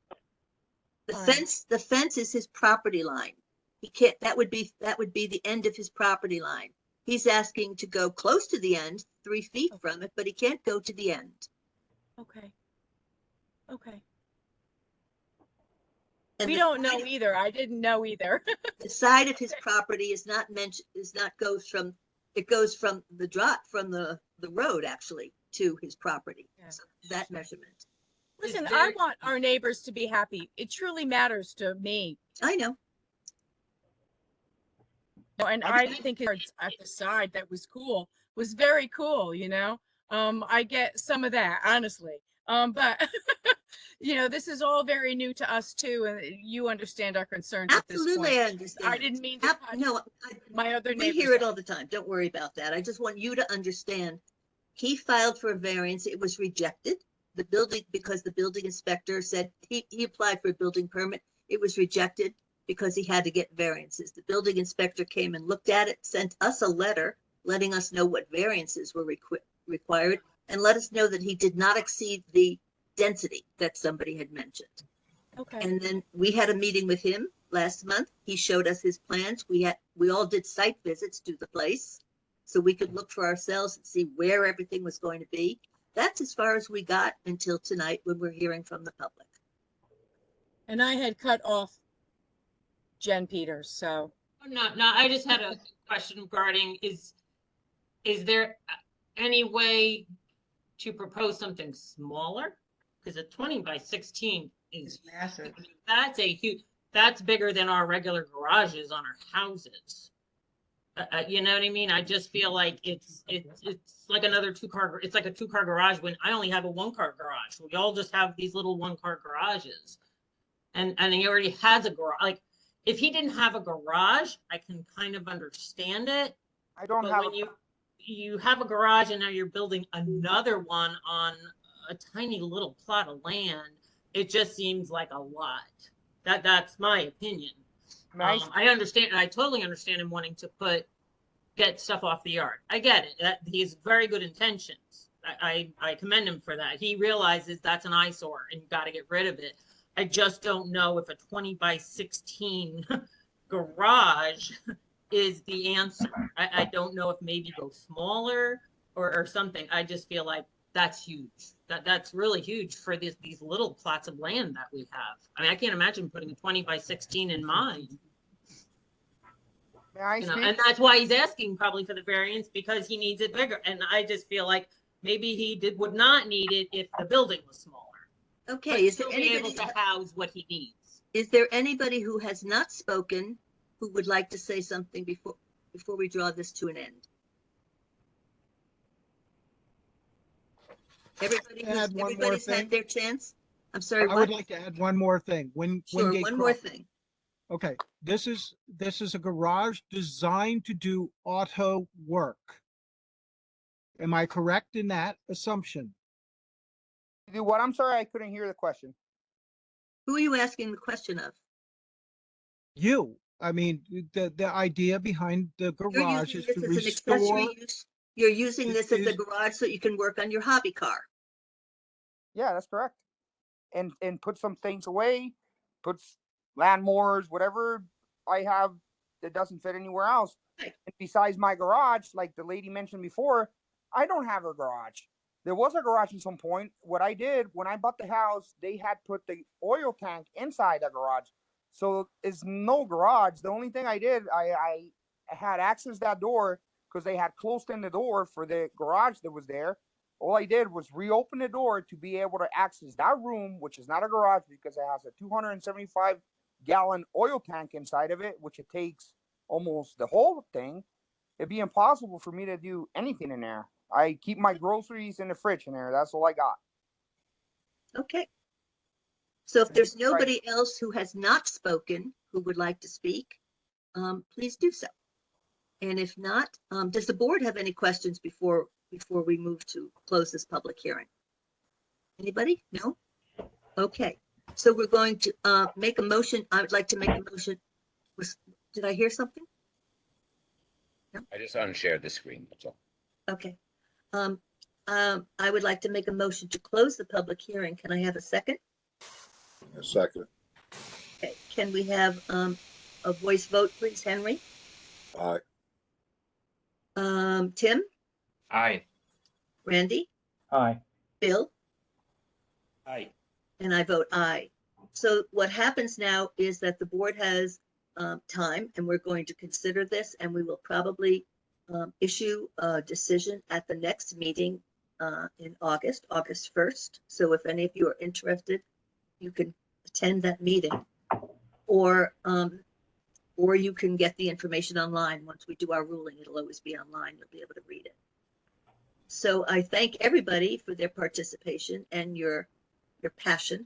Speaker 1: The
Speaker 13: All right.
Speaker 1: fence is his property line. He can't, that would be the end of his property line. He's asking to go close to the end, 3 feet from it, but he can't go to the end.
Speaker 13: Okay. Okay.
Speaker 1: And
Speaker 13: We
Speaker 1: the
Speaker 13: don't
Speaker 1: side
Speaker 13: know
Speaker 1: of-
Speaker 13: either. I didn't know either.
Speaker 1: The side of his property is not mentioned, it goes from the road actually to his property.
Speaker 13: Yeah.
Speaker 1: So that measurement.
Speaker 13: Listen,
Speaker 12: Is
Speaker 13: I
Speaker 12: there-
Speaker 13: want our neighbors to be happy. It truly matters to me.
Speaker 1: I know.
Speaker 13: And I think it's at the side that was cool, was very cool, you know? I get some of that, honestly. But you know, this is all very new to us too, and you understand our concerns at this
Speaker 1: Absolutely,
Speaker 13: point.
Speaker 1: I understand.
Speaker 13: I didn't mean to cut
Speaker 1: No,
Speaker 13: my other
Speaker 1: we
Speaker 13: neighbors.
Speaker 1: hear it all the time. Don't worry about that. I just want you to understand. He filed for a variance. It was rejected. Because the building inspector said he applied for a building permit. It was rejected because he had to get variances. The building inspector came and looked at it, sent us a letter letting us know what variances were required, and let us know that he did not exceed the density that somebody had mentioned.
Speaker 13: Okay.
Speaker 1: And then we had a meeting with him last month. He showed us his plans. We all did site visits to the place. so we could look for ourselves and see where everything was going to be. That's as far as we got until tonight when we're hearing from the public.
Speaker 13: And I had cut off Jen Peters, so.
Speaker 12: No, I just had a question regarding, is there any way to propose something smaller? Because a 20 by 16 is
Speaker 11: massive.
Speaker 12: That's a huge, that's bigger than our regular garages on our houses. You know what I mean? I just feel like it's like another it's like a 2-car garage when I only have a 1-car garage. We all just have these little 1-car garages. And he already has a garage. Like, if he didn't have a garage, I can kind of understand it.
Speaker 10: I don't
Speaker 12: But
Speaker 10: have
Speaker 12: when you have a garage and now you're building another one on a tiny little plot of land, it just seems like a lot. That's my opinion.
Speaker 10: Nice.
Speaker 12: I understand. I totally understand him wanting to get stuff off the yard. I get it. He has very good intentions. I commend him for that. He realizes that's an eyesore and you got to get rid of it. I just don't know if a 20 by 16 garage is the answer. I don't know if maybe go smaller or something. I just feel like that's huge. That's really huge for these little plots of land that we have. I mean, I can't imagine putting a 20 by 16 in mine. And that's why he's asking probably for the variance, because he needs it bigger. And I just feel like maybe he would not need it if the building was smaller.
Speaker 1: Okay, is there
Speaker 12: Still be
Speaker 1: anybody
Speaker 12: able to house what he needs?
Speaker 1: Is there anybody who has not spoken who would like to say something before we draw this to an end? Everybody's had their chance. I'm sorry.
Speaker 14: I would like to add one more thing.
Speaker 1: Sure, one more thing.
Speaker 14: Okay, this is a garage designed to do auto work. Am I correct in that assumption?
Speaker 10: Do what? I'm sorry, I couldn't hear the question.
Speaker 1: Who are you asking the question of?
Speaker 14: You. I mean, the idea behind the garage is to restore.
Speaker 1: You're using this as a garage so you can work on your hobby car.
Speaker 10: Yeah, that's correct. And put some things away, put lawnmowers, whatever I have that doesn't fit anywhere else.
Speaker 1: Right.
Speaker 10: And besides my garage, like the lady mentioned before, I don't have a garage. There was a garage at some point. What I did when I bought the house, they had put the oil tank inside the garage. So it's no garage. The only thing I did, I had access that door because they had closed in the door for the garage that was there. All I did was reopen the door to be able to access that room, which is not a garage because it has a 275-gallon oil tank inside of it, which it takes almost the whole thing. It'd be impossible for me to do anything in there. I keep my groceries in the fridge in there. That's all I got.
Speaker 1: Okay. So if there's nobody else who has not spoken who would like to speak, please do so. And if not, does the board have any questions before we move to close this public hearing? Anybody? No? Okay. So we're going to make a motion. I would like to make a motion. Did I hear something? No?
Speaker 2: I just unshared the screen. That's all.
Speaker 1: Okay. I would like to make a motion to close the public hearing. Can I have a second?
Speaker 3: A second.
Speaker 1: Okay. Can we have a voice vote, please, Henry?
Speaker 3: Aye.
Speaker 1: Tim?
Speaker 8: Aye.
Speaker 1: Randy?
Speaker 9: Aye.
Speaker 1: Bill?
Speaker 4: Aye.
Speaker 1: And I vote aye. So what happens now is that the board has time, and we're going to consider this, and we will probably issue a decision at the next meeting in August 1st. So if any of you are interested, you can attend that meeting, or you can get the information online. Once we do our ruling, it'll always be online. You'll be able to read it. So I thank everybody for their participation and your passion.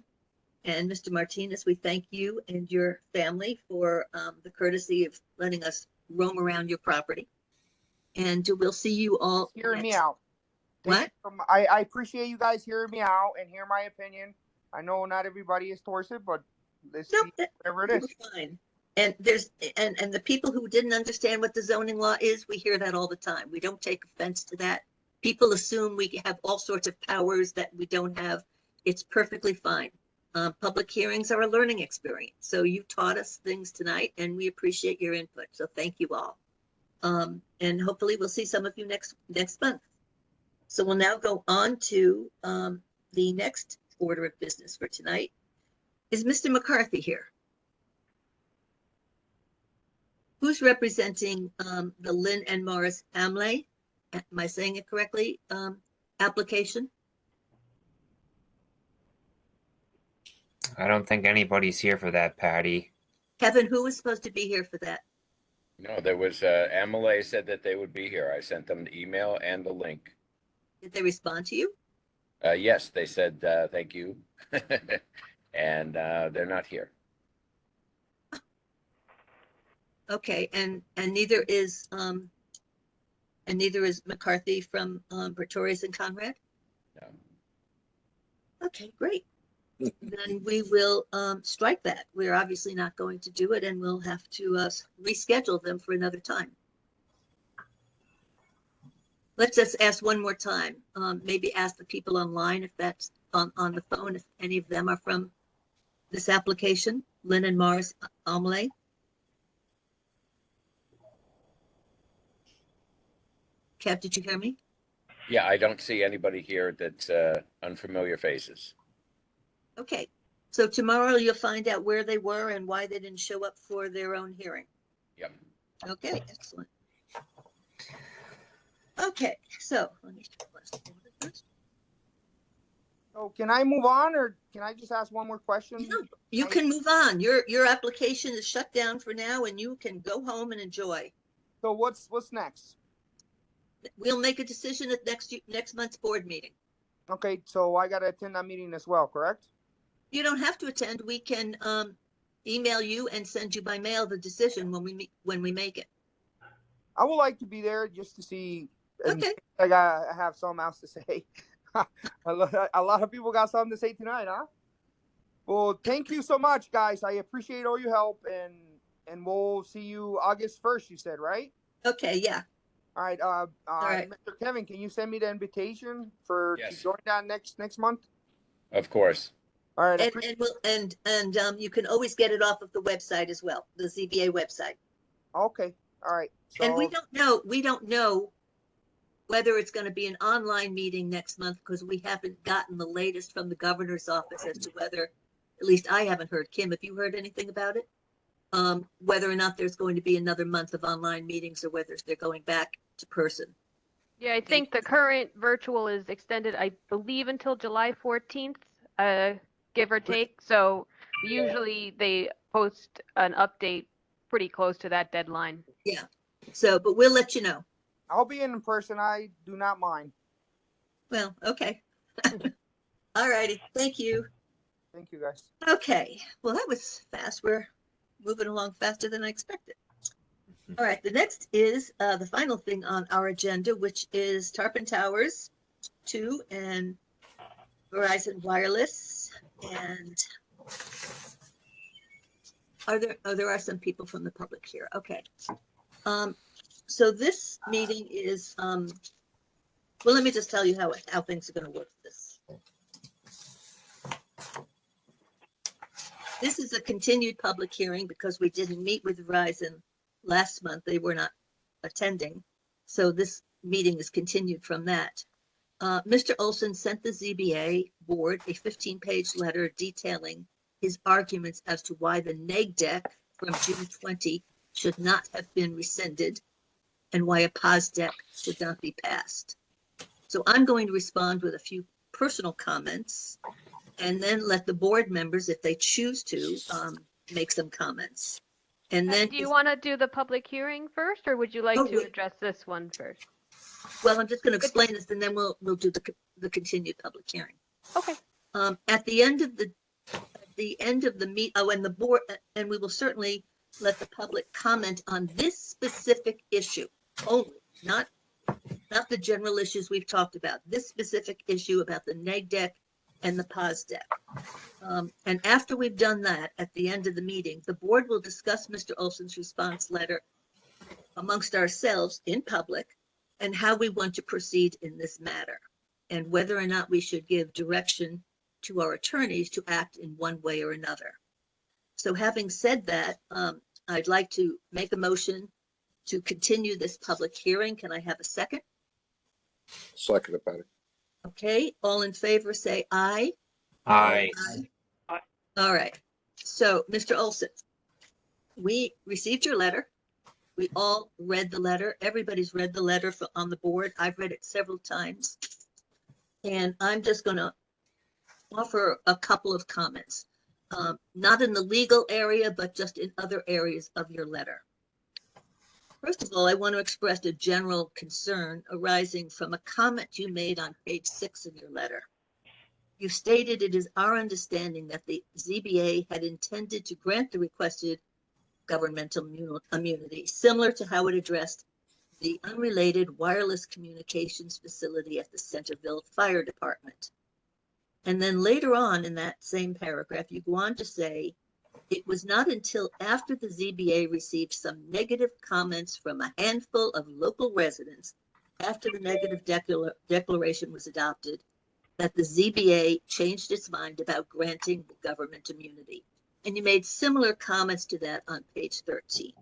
Speaker 1: And Mr. Martinez, we thank you and your family for the courtesy of letting us roam around your property. And we'll see you all.
Speaker 10: Hearing me out.
Speaker 1: What?
Speaker 10: I appreciate you guys hearing me out and hear my opinion. I know not everybody is towards it, but whatever it is.
Speaker 1: Fine. And there's and the people who didn't understand what the zoning law is, we hear that all the time. We don't take offense to that. People assume we have all sorts of powers that we don't have. It's perfectly fine. Public hearings are a learning experience. So you taught us things tonight, and we appreciate your input. So thank you all. And hopefully we'll see some of you next month. So we'll now go on to the next order of business for tonight. Is Mr. McCarthy here? Who's representing the Lynn and Morris Amley? Am I saying it correctly? Application?
Speaker 8: I don't think anybody's here for that, Patty.
Speaker 1: Kevin, who was supposed to be here for that?
Speaker 2: No, there was, Amalay said that they would be here. I sent them the email and the link.
Speaker 1: Did they respond to you?
Speaker 2: Yes, they said, thank you. And they're not here.
Speaker 1: Okay, and neither is McCarthy from Pretorius and Conrad?
Speaker 2: No.
Speaker 1: Okay, great. Then we will strike that. We're obviously not going to do it, and we'll have to reschedule them for another time. Let's just ask one more time. Maybe ask the people online if that's on the phone, if any of them are from this application, Lynn and Morris Amley. Kev, did you hear me?
Speaker 2: Yeah, I don't see anybody here that's unfamiliar faces.
Speaker 1: Okay, so tomorrow you'll find out where they were and why they didn't show up for their own hearing.
Speaker 2: Yep.
Speaker 1: Okay, excellent. Okay, so let me.
Speaker 10: So can I move on, or can I just ask one more question?
Speaker 1: You can move on. Your application is shut down for now, and you can go home and enjoy.
Speaker 10: So what's next?
Speaker 1: We'll make a decision at next month's board meeting.
Speaker 10: Okay, so I gotta attend that meeting as well, correct?
Speaker 1: You don't have to attend. We can email you and send you by mail the decision when we make it.
Speaker 10: I would like to be there just to see.
Speaker 1: Okay.
Speaker 10: I have something else to say. A lot of people got something to say tonight, huh? Well, thank you so much, guys. I appreciate all your help, and we'll see you August 1st, you said, right?
Speaker 1: Okay, yeah.
Speaker 10: All right.
Speaker 1: right.
Speaker 10: Mr. Kevin, can you send me the invitation to
Speaker 2: Yes.
Speaker 10: join that next month?
Speaker 2: Of course.
Speaker 10: All right.
Speaker 1: And you can always get it off of the website as well, the ZBA website.
Speaker 10: Okay. All right. So,
Speaker 1: And we don't know whether it's going to be an online meeting next month because we haven't gotten the latest from the governor's office as to whether, at least I haven't heard. Kim, have you heard anything about it? Whether or not there's going to be another month of online meetings or whether they're going back to person.
Speaker 17: Yeah, I think the current virtual is extended, I believe, until July 14th, give or take. So usually they post an update pretty close to that deadline.
Speaker 1: Yeah. So, but we'll let you know.
Speaker 10: I'll be in person. I do not mind.
Speaker 1: Well, okay. All righty. Thank you.
Speaker 10: Thank you, guys.
Speaker 1: Okay. Well, that was fast. We're moving along faster than I expected. All right. The next is the final thing on our agenda, which is Tarpon Towers 2 and Verizon Wireless. And there are some people from the public here. Okay. So this meeting is, well, let me just tell you how things are going to work this. This is a continued public hearing because we didn't meet with Verizon last month. They were not attending. So this meeting is continued from that. Mr. Olson sent the ZBA board a 15-page letter detailing his arguments as to why the neg deck from June 20 should not have been rescinded and why a pause deck should not be passed. So I'm going to respond with a few personal comments and then let the board members, if they choose to, make some comments. And then,
Speaker 17: Do you want to do the public hearing first, or would you like to address this one first?
Speaker 1: well, I'm just going to explain this and then we'll do the continued public hearing.
Speaker 17: Okay.
Speaker 1: At the end of the meet, and the board, and we will certainly let the public comment on this specific issue only, not the general issues we've talked about, this specific issue about the neg deck and the pause deck. And after we've done that, at the end of the meeting, the board will discuss Mr. Olson's response letter amongst ourselves in public and how we want to proceed in this matter and whether or not we should give direction to our attorneys to act in one way or another. So having said that, I'd like to make a motion to continue this public hearing. Can I have a second?
Speaker 3: Second, Patty.
Speaker 1: Okay, all in favor, say aye.
Speaker 8: Aye.
Speaker 1: All right. So, Mr. Olson, we received your letter. We all read the letter. Everybody's read the letter on the board. I've read it several times. And I'm just going to offer a couple of comments, not in the legal area, but just in other areas of your letter. First of all, I want to express a general concern arising from a comment you made on page 6 of your letter. You stated it is our understanding that the ZBA had intended to grant the requested governmental immunity, similar to how it addressed the unrelated wireless communications facility at the Centerville Fire Department. And then later on in that same paragraph, you go on to say, it was not until after the ZBA received some negative comments from a handful of local residents after the negative declaration was adopted that the ZBA changed its mind about granting the government immunity. And you made similar comments to that on page 13.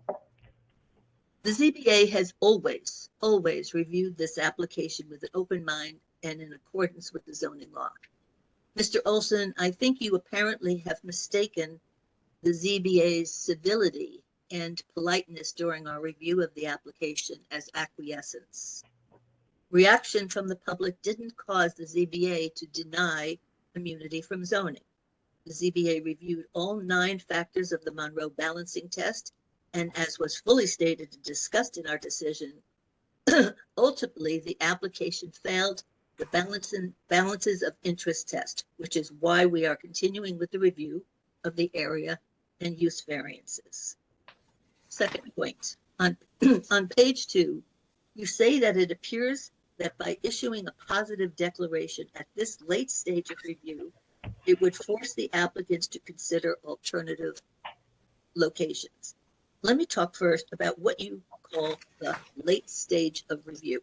Speaker 1: The ZBA has always reviewed this application with an open mind and in accordance with the zoning law. Mr. Olson, I think you apparently have mistaken the ZBA's civility and politeness during our review of the application as acquiescence. Reaction from the public didn't cause the ZBA to deny immunity from zoning. The ZBA reviewed all 9 factors of the Monroe balancing test, and as was fully stated and discussed in our decision, ultimately the application failed the balances of interest test, which is why we are continuing with the review of the area and use variances. Second point, on page 2, you say that it appears that by issuing a positive declaration at this late stage of review, it would force the applicants to consider alternative locations. Let me talk first about what you call the late stage of review,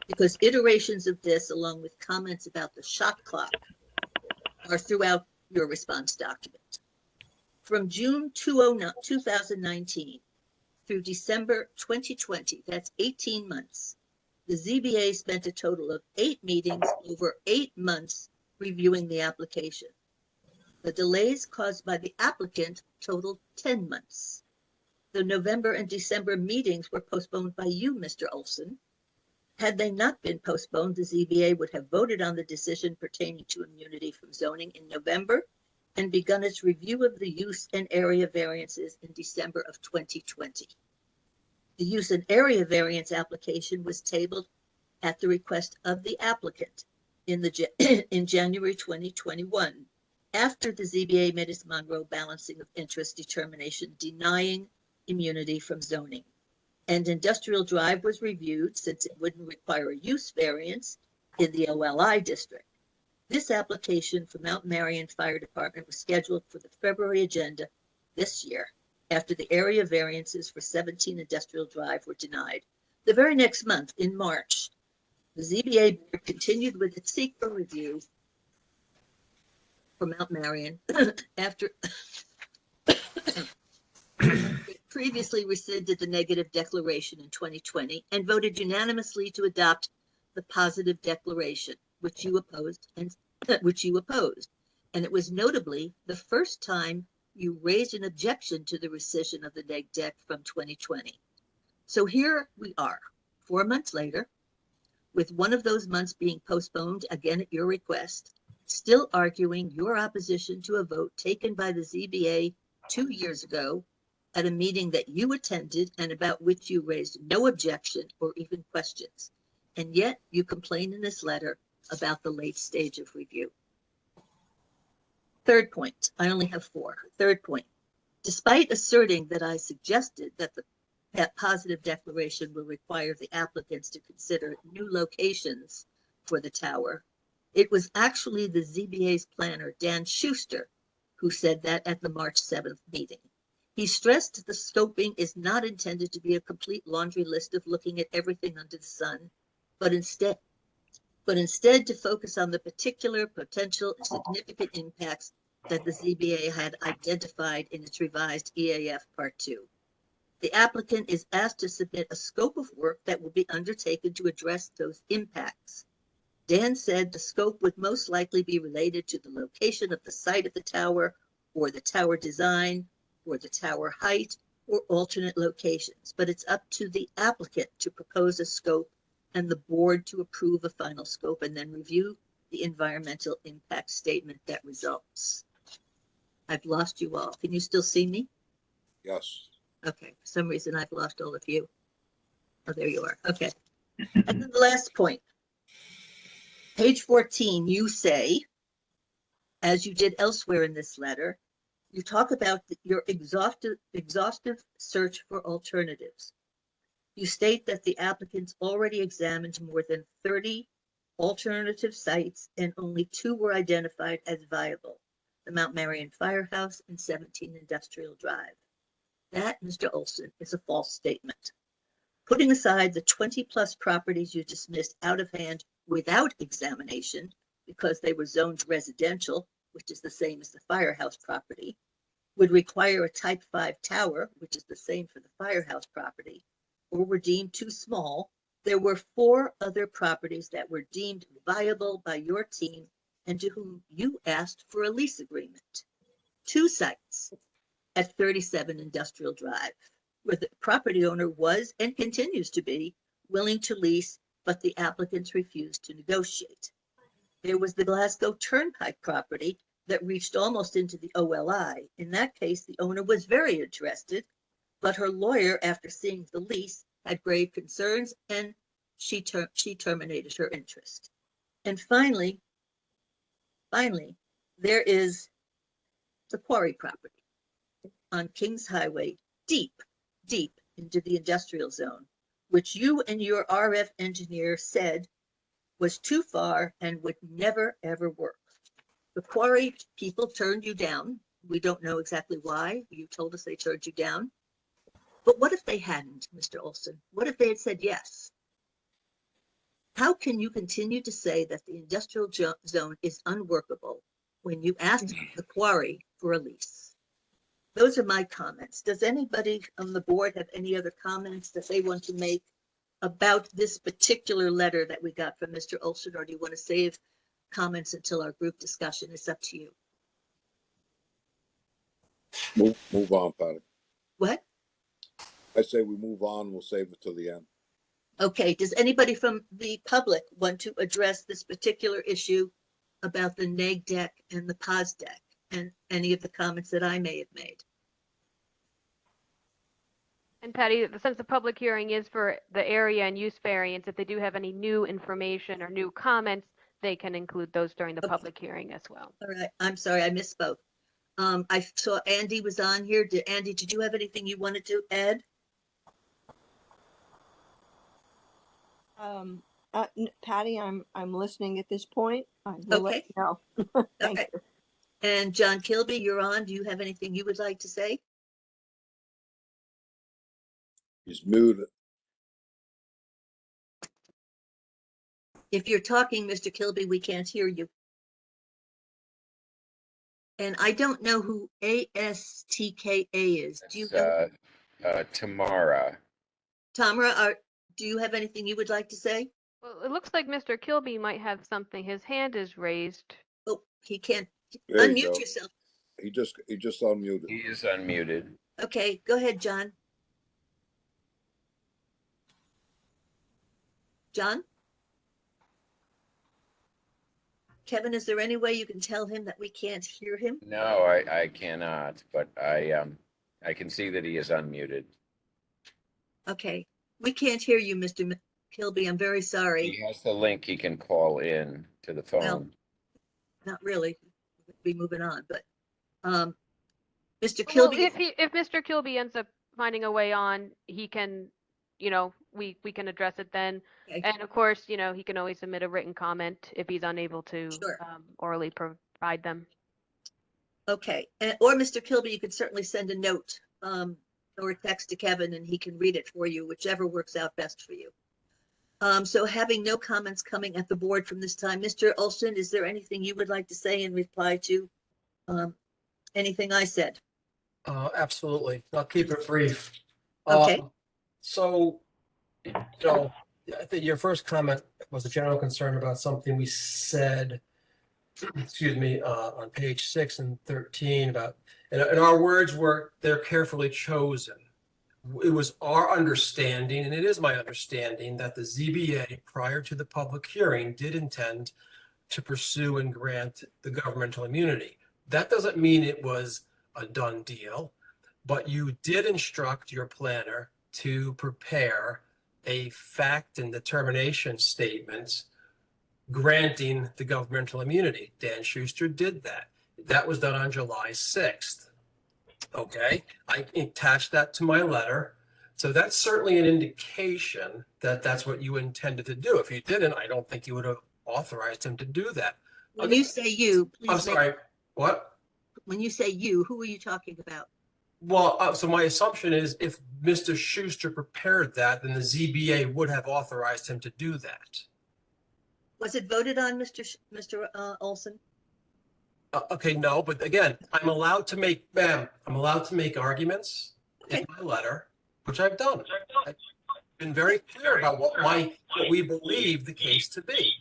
Speaker 1: because iterations of this, along with comments about the shot clock, are throughout your response document. From June 2019 through December 2020, that's 18 months, the ZBA spent a total of 8 meetings over 8 months reviewing the application. The delays caused by the applicant totaled 10 months. The November and December meetings were postponed by you, Mr. Olson. Had they not been postponed, the ZBA would have voted on the decision pertaining to immunity from zoning in November and begun its review of the use and area variances in December of 2020. The use and area variance application was tabled at the request of the applicant in January 2021, after the ZBA made its Monroe balancing of interest determination denying immunity from zoning. And Industrial Drive was reviewed since it wouldn't require a use variance in the OLI district. This application for Mount Marion Fire Department was scheduled for the February agenda this year, after the area variances for 17 Industrial Drive were denied. The very next month, in March, the ZBA board continued with its secret review for Mount Marion after it previously rescinded the negative declaration in 2020 and voted unanimously to adopt the positive declaration, which you opposed. And it was notably the first time you raised an objection to the rescission of the neg deck from 2020. So here we are, 4 months later, with one of those months being postponed again at your request, still arguing your opposition to a vote taken by the ZBA 2 years ago at a meeting that you attended and about which you raised no objection or even questions. And yet you complain in this letter about the late stage of review. Third point, I only have 4. Third point, despite asserting that I suggested that that positive declaration will require the applicants to consider new locations for the tower, it was actually the ZBA's planner, Dan Schuster, who said that at the March 7th meeting. He stressed the scoping is not intended to be a complete laundry list of looking at everything under the sun, but instead to focus on the particular potential significant impacts that the ZBA had identified in its revised EAF Part 2. The applicant is asked to submit a scope of work that will be undertaken to address those impacts. Dan said the scope would most likely be related to the location of the site of the tower, or the tower design, or the tower height, or alternate locations, but it's up to the applicant to propose a scope and the board to approve a final scope and then review the environmental impact statement that results. I've lost you all. Can you still see me?
Speaker 3: Yes.
Speaker 1: Okay, for some reason I've lost all of you. Oh, there you are. Okay. And then the last point. Page 14, you say, as you did elsewhere in this letter, you talk about your exhaustive search for alternatives. You state that the applicants already examined more than 30 alternative sites and only 2 were identified as viable, the Mount Marion Firehouse and 17 Industrial Drive. That, Mr. Olson, is a false statement. Putting aside the 20+ properties you dismissed out of hand without examination because they were zoned residential, which is the same as the firehouse property, would require a type 5 tower, which is the same for the firehouse property, or were deemed too small, there were 4 other properties that were deemed viable by your team and to whom you asked for a lease agreement. 2 sites at 37 Industrial Drive, where the property owner was and continues to be willing to lease, but the applicants refused to negotiate. There was the Glasgow Turnpike property that reached almost into the OLI. In that case, the owner was very interested, but her lawyer, after seeing the lease, had grave concerns and she terminated her interest. And finally, there is the quarry property on Kings Highway, deep into the industrial zone, which you and your RF engineer said was too far and would never, ever work. The quarry people turned you down. We don't know exactly why. You told us they turned you down. But what if they hadn't, Mr. Olson? What if they had said yes? How can you continue to say that the industrial zone is unworkable when you asked the quarry for a lease? Those are my comments. Does anybody on the board have any other comments that they want to make about this particular letter that we got from Mr. Olson, or do you want to save comments until our group discussion? It's up to you.
Speaker 3: Move on, Patty.
Speaker 1: What?
Speaker 3: I say we move on. We'll save it till the end.
Speaker 1: Okay, does anybody from the public want to address this particular issue about the neg deck and the pos deck and any of the comments that I may have made?
Speaker 17: And Patty, since the public hearing is for the area and use variance, if they do have any new information or new comments, they can include those during the public hearing as well.
Speaker 1: All right, I'm sorry, I misspoke. I saw Andy was on here. Andy, did you have anything you wanted to add?
Speaker 18: Patty, I'm listening at this point. I will let you know. Thank you.
Speaker 1: And John Kilby, you're on. Do you have anything you would like to say?
Speaker 3: He's muted.
Speaker 1: If you're talking, Mr. Kilby, we can't hear you. And I don't know who ASTKA is. Do you know?
Speaker 2: Tamara.
Speaker 1: Tamara, do you have anything you would like to say?
Speaker 17: Well, it looks like Mr. Kilby might have something. His hand is raised.
Speaker 1: Oh, he can't.
Speaker 3: There you
Speaker 1: Unmute
Speaker 3: go.
Speaker 1: yourself.
Speaker 3: He just unmuted.
Speaker 2: He is unmuted.
Speaker 1: Okay, go ahead, John. John? Kevin, is there any way you can tell him that we can't hear him?
Speaker 2: No, I cannot, but I can see that he is unmuted.
Speaker 1: Okay, we can't hear you, Mr. Kilby. I'm very sorry.
Speaker 2: He has the link. He can call in to the phone.
Speaker 1: Well, not really. We'll be moving on, but Mr. Kilby.
Speaker 17: Well, if Mr. Kilby ends up finding a way on, he can, we can address it then.
Speaker 1: Okay.
Speaker 17: And of course, he can always submit a written comment if he's unable to orally provide them.
Speaker 1: Okay, or Mr. Kilby, you could certainly send a note or a text to Kevin and he can read it for you, whichever works out best for you. So having no comments coming at the board from this time, Mr. Olson, is there anything you would like to say in reply to anything I said?
Speaker 19: Absolutely. I'll keep it brief.
Speaker 1: Okay.
Speaker 19: So, you know, I think your first comment was a general concern about something we said, excuse me, on page 6 and 13 about, and our words were, they're carefully chosen. It was our understanding, and it is my understanding, that the ZBA, prior to the public hearing, did intend to pursue and grant the governmental immunity. That doesn't mean it was a done deal, but you did instruct your planner to prepare a fact and determination statement granting the governmental immunity. Dan Schuster did that. That was done on July 6th. Okay, I attached that to my letter. So that's certainly an indication that that's what you intended to do. If you didn't, I don't think you would have authorized him to do that.
Speaker 1: When you say you, please.
Speaker 19: I'm sorry, what?
Speaker 1: When you say you, who are you talking about?
Speaker 19: Well, so my assumption is if Mr. Schuster prepared that, then the ZBA would have authorized him to do that.
Speaker 1: Was it voted on, Mr. Olson?
Speaker 19: Okay, no, but again, I'm allowed to make, ma'am, I'm allowed to make arguments in my letter, which I've done. I've been very clear about what we believe the case to be.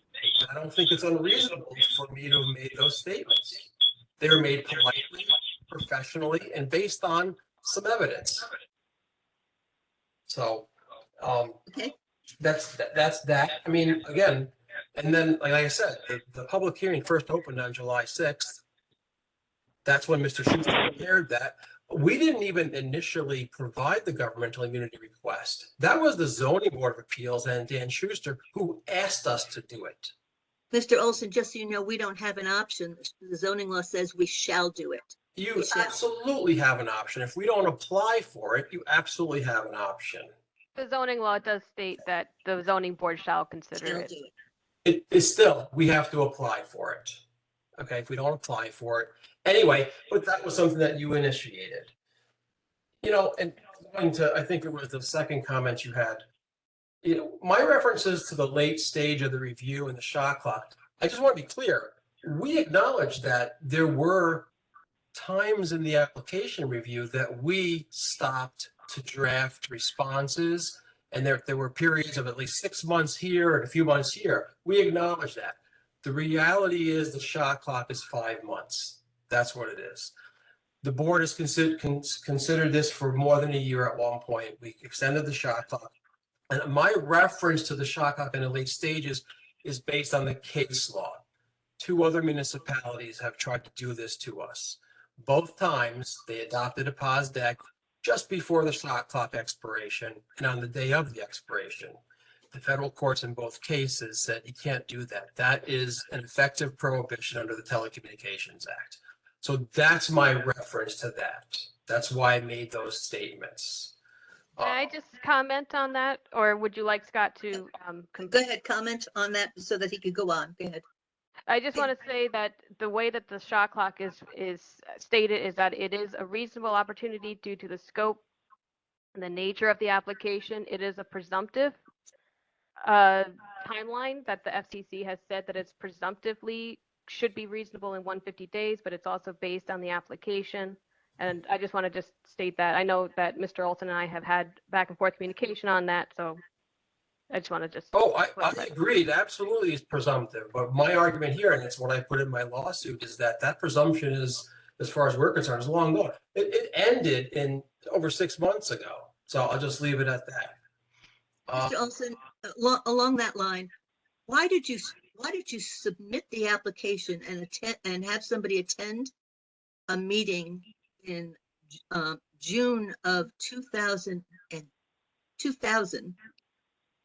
Speaker 19: I don't think it's unreasonable for me to have made those statements. They were made politely, professionally, and based on some evidence. So, that's that. I mean, again, and then, like I said, the public hearing first opened on July 6th. That's when Mr. Schuster prepared that. We didn't even initially provide the governmental immunity request. That was the Zoning Board of Appeals and Dan Schuster who asked us to do it.
Speaker 1: Mr. Olson, just so you know, we don't have an option. The zoning law says we shall do it.
Speaker 19: You absolutely have an option. If we don't apply for it, you absolutely have an option.
Speaker 17: The zoning law does state that the zoning board shall consider it.
Speaker 19: It is still, we have to apply for it. Okay, if we don't apply for it. Anyway, but that was something that you initiated. You know, and going to, I think it was the second comment you had. You know, my references to the late stage of the review and the shot clock, I just want to be clear. We acknowledge that there were times in the application review that we stopped to draft responses, and there were periods of at least 6 months here and a few months here. We acknowledge that. The reality is the shot clock is 5 months. That's what it is. The board has considered this for more than a year at one point. We extended the shot clock. And my reference to the shot clock in the late stages is based on the case law. 2 other municipalities have tried to do this to us. Both times they adopted a pause deck just before the shot clock expiration and on the day of the expiration. The federal courts in both cases said you can't do that. That is an effective prohibition under the Telecommunications Act. So that's my reference to that. That's why I made those statements.
Speaker 17: Can I just comment on that, or would you like Scott to?
Speaker 1: Go ahead, comment on that so that he could go on. Go ahead.
Speaker 17: I just want to say that the way that the shot clock is stated is that it is a reasonable opportunity due to the scope and the nature of the application. It is a presumptive timeline that the FCC has said that it's presumptively should be reasonable in 150 days, but it's also based on the application. And I just want to just state that. I know that Mr. Olson and I have had back and forth communication on that, so I just want to just.
Speaker 19: Oh, I agree. It absolutely is presumptive. But my argument here, and it's what I put in my lawsuit, is that that presumption is, as far as we're concerned, is long gone. It ended in over 6 months ago. So I'll just leave it at that.
Speaker 1: Mr. Olson, along that line, why did you submit the application and have somebody attend a meeting in June of 2000,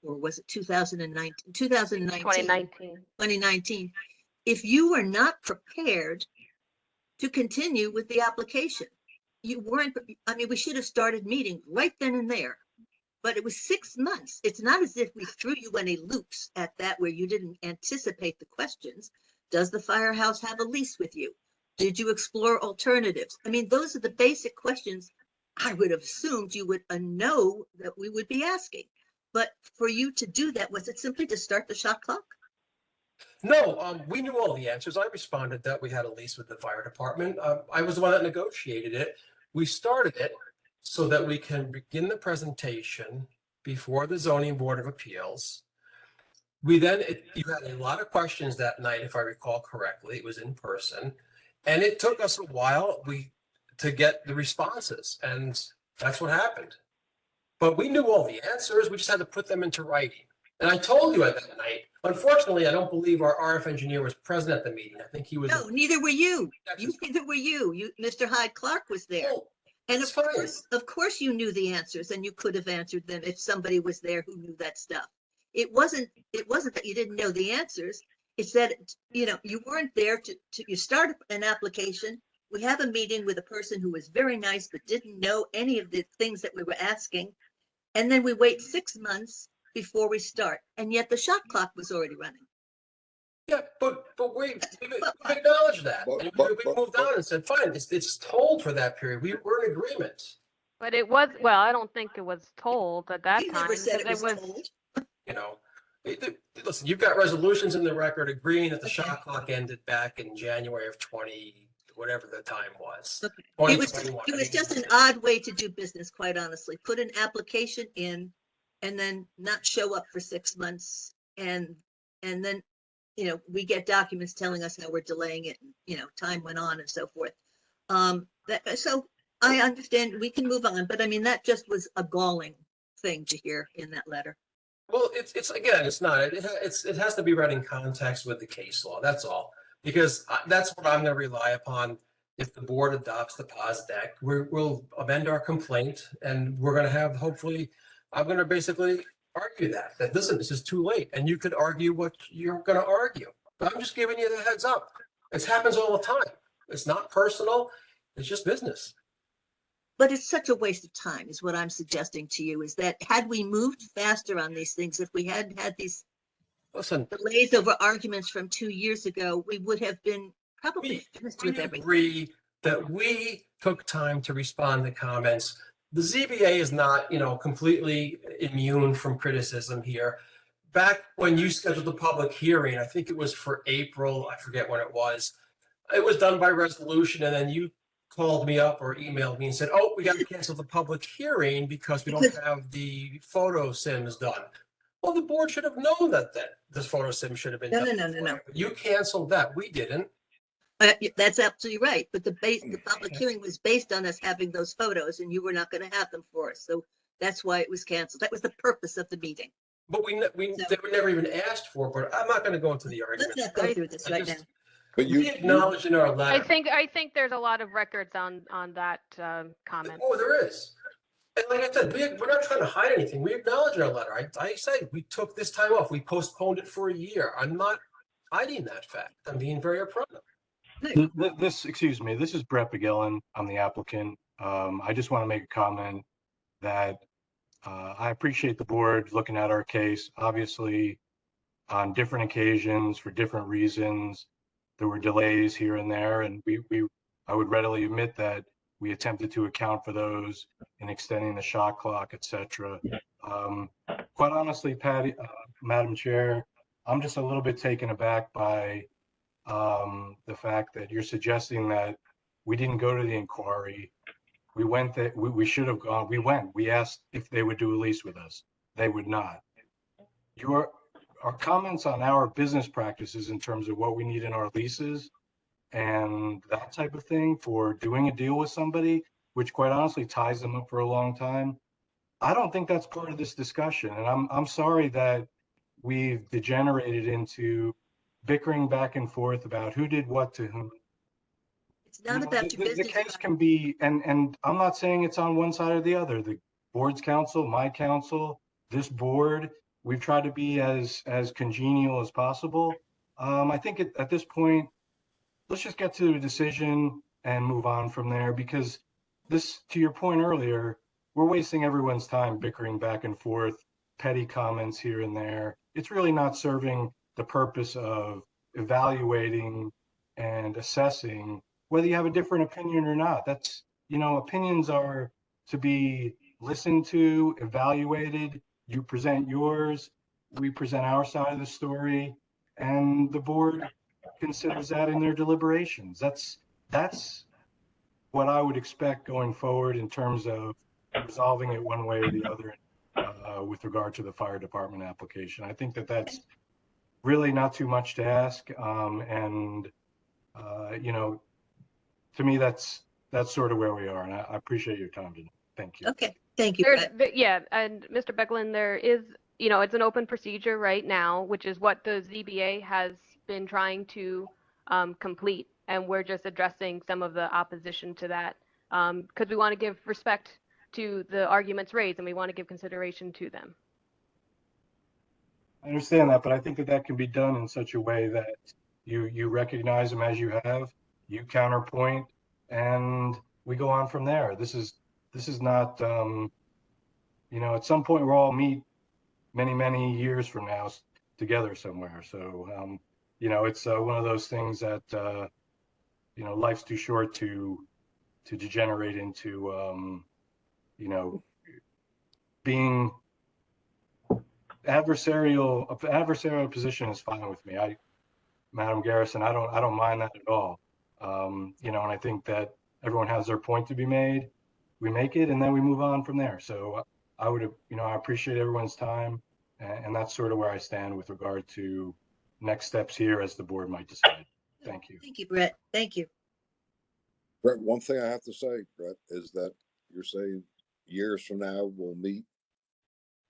Speaker 1: or was it 2019? 2019. If you were not prepared to continue with the application, you weren't. I mean, we should have started meeting right then and there. But it was 6 months. It's not as if we threw you any loops at that where you didn't anticipate the questions. Does the firehouse have a lease with you? Did you explore alternatives? I mean, those are the basic questions I would have assumed you would know that we would be asking. But for you to do that, was it simply to start the shot clock?
Speaker 19: No, we knew all the answers. I responded that we had a lease with the fire department. I was the one that negotiated it. We started it. so that we can begin the presentation before the zoning board of appeals. You had a lot of questions that night, if I recall correctly. It was in person, and it took us a while to get the responses, and that's what happened. But we knew all the answers. We just had to put them into writing. And I told you at that night. Unfortunately, I don't believe our RF engineer was present at the meeting. I think he was.
Speaker 1: No, neither were you. Neither were you. Mr. Hyde Clark was there. And of course you knew the answers and you could have answered them if somebody was there who knew that stuff. It wasn't that you didn't know the answers. It's that, you weren't there you start an application. We have a meeting with a person who was very nice, but didn't know any of the things that we were asking. And then we wait 6 months before we start. And yet the shot clock was already running.
Speaker 19: Yeah, but we've acknowledged that. And we moved on and said, fine, it's told for that period. We're in agreement.
Speaker 17: But it was, well, I don't think it was told at that
Speaker 1: You
Speaker 17: time.
Speaker 1: never said it
Speaker 17: because
Speaker 1: was told.
Speaker 19: Listen, you've got resolutions in the record agreeing that the shot clock ended back in January of 20, whatever the time was.
Speaker 1: Okay. It was just an odd way to do business, quite honestly. Put an application in and then not show up for 6 months. And then, we get documents telling us how we're delaying it. And, time went on and so forth. So I understand we can move on, but I mean, that just was a galling thing to hear in that letter.
Speaker 19: Well, it's not. It has to be read in context with the case law. That's all. Because that's what I'm going to rely upon. If the board adopts the POS deck, we'll amend our complaint, and we're going to have, hopefully, I'm going to basically argue that listen, this is too late, and you could argue what you're going to argue. But I'm just giving you the heads up. It happens all the time. It's not personal. It's just business.
Speaker 1: But it's such a waste of time is what I'm suggesting to you, is that had we moved faster on these things, if we hadn't had these delays over arguments from 2 years ago, we would have been probably finished with everything.
Speaker 19: Agree that we took time to respond to comments. The ZBA is not, completely immune from criticism here. Back when you scheduled the public hearing, I think it was for April, I forget when it was done by resolution, and then you called me up or emailed me and said, oh, we got to cancel the public hearing because we don't have the photo sims done. Well, the board should have known that this photo sim should have been done.
Speaker 1: No.
Speaker 19: You canceled that. We didn't.
Speaker 1: That's absolutely right. But the public hearing was based on us having those photos, and you were not going to have them for us. So that's why it was canceled. That was the purpose of the meeting.
Speaker 19: But they were never even asked for. But I'm not going to go into the argument.
Speaker 1: Let's not go through this right now.
Speaker 3: But
Speaker 19: we acknowledge in our letter.
Speaker 17: I think there's a lot of records on that comment.
Speaker 19: Oh, there is. And like I said, we're not trying to hide anything. We acknowledge in our letter. I said we took this time off. We postponed it for a year. I'm not hiding that fact. I'm being very upfront.
Speaker 20: Excuse me, this is Brett Begillen. I'm the applicant. I just want to make a comment that I appreciate the board looking at our case. Obviously, on different occasions for different reasons, there were delays here and there, and I would readily admit that we attempted to account for those in extending the shot clock, etc. Quite honestly, Patty, Madam Chair, I'm just a little bit taken aback by the fact that you're suggesting that we didn't go to the inquiry. We went that we should have gone. We went. We asked if they would do a lease with us. They would not. Our comments on our business practices in terms of what we need in our leases and that type of thing for doing a deal with somebody, which quite honestly ties them up for a long time. I don't think that's part of this discussion. And I'm sorry that we've degenerated into bickering back and forth about who did what to whom.
Speaker 1: It's not about your business.
Speaker 20: The case can be, and I'm not saying it's on one side or the other. The board's counsel, my counsel, this board, we've tried to be as congenial as possible. I think at this point, let's just get to a decision and move on from there, because this, to your point earlier, we're wasting everyone's time bickering back and forth, petty comments here and there. It's really not serving the purpose of evaluating and assessing whether you have a different opinion or not. That's, opinions are to be listened to, evaluated. You present yours, we present our side of the story, and the board considers that in their deliberations. That's what I would expect going forward in terms of resolving it one way or the other with regard to the fire department application. I think that that's really not too much to ask. And, you know, to me, that's sort of where we are. And I appreciate your time today. Thank you.
Speaker 1: Okay, thank you.
Speaker 17: Yeah, and Mr. Beglin, there is, you know, it's an open procedure right now, which is what the ZBA has been trying to complete. And we're just addressing some of the opposition to that because we want to give respect to the arguments raised and we want to give consideration to them.
Speaker 20: I understand that, but I think that that can be done in such a way that you recognize them as you have, you counterpoint, and we go on from there. This is not, you know, at some point we'll all meet many years from now together somewhere. So, you know, it's one of those things that, you know, life's too short to degenerate into, you know, being adversarial position is fine with me. Madam Garrison, I don't mind that at all. You know, and I think that everyone has their point to be made. We make it and then we move on from there. So I would, you know, I appreciate everyone's time, and that's sort of where I stand with regard to next steps here as the board might decide. Thank you.
Speaker 1: Thank you, Brett. Thank you.
Speaker 3: Brett, one thing I have to say, Brett, is that you're saying years from now we'll meet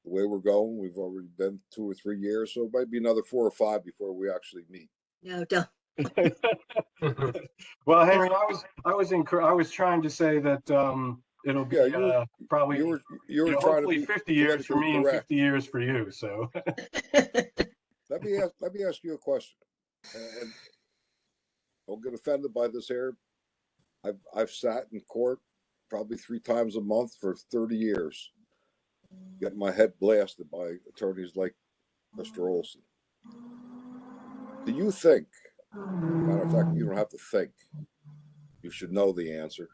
Speaker 3: the way we're going. We've already been 2 or 3 years, so it might be another 4 or 5 before we actually meet.
Speaker 1: No, don't.
Speaker 20: Well, Henry, I was trying to say that it'll be probably
Speaker 3: you were
Speaker 20: know,
Speaker 3: trying
Speaker 20: hopefully
Speaker 3: to be
Speaker 20: 50 years for me
Speaker 3: correct.
Speaker 20: and 50 years for you. So
Speaker 3: let me ask you a question, and don't get offended by this here. I've sat in court probably 3 times a month for 30 years, getting my head blasted by attorneys like Mr. Olson. Do you think, matter of fact, you don't have to think, you should know the answer.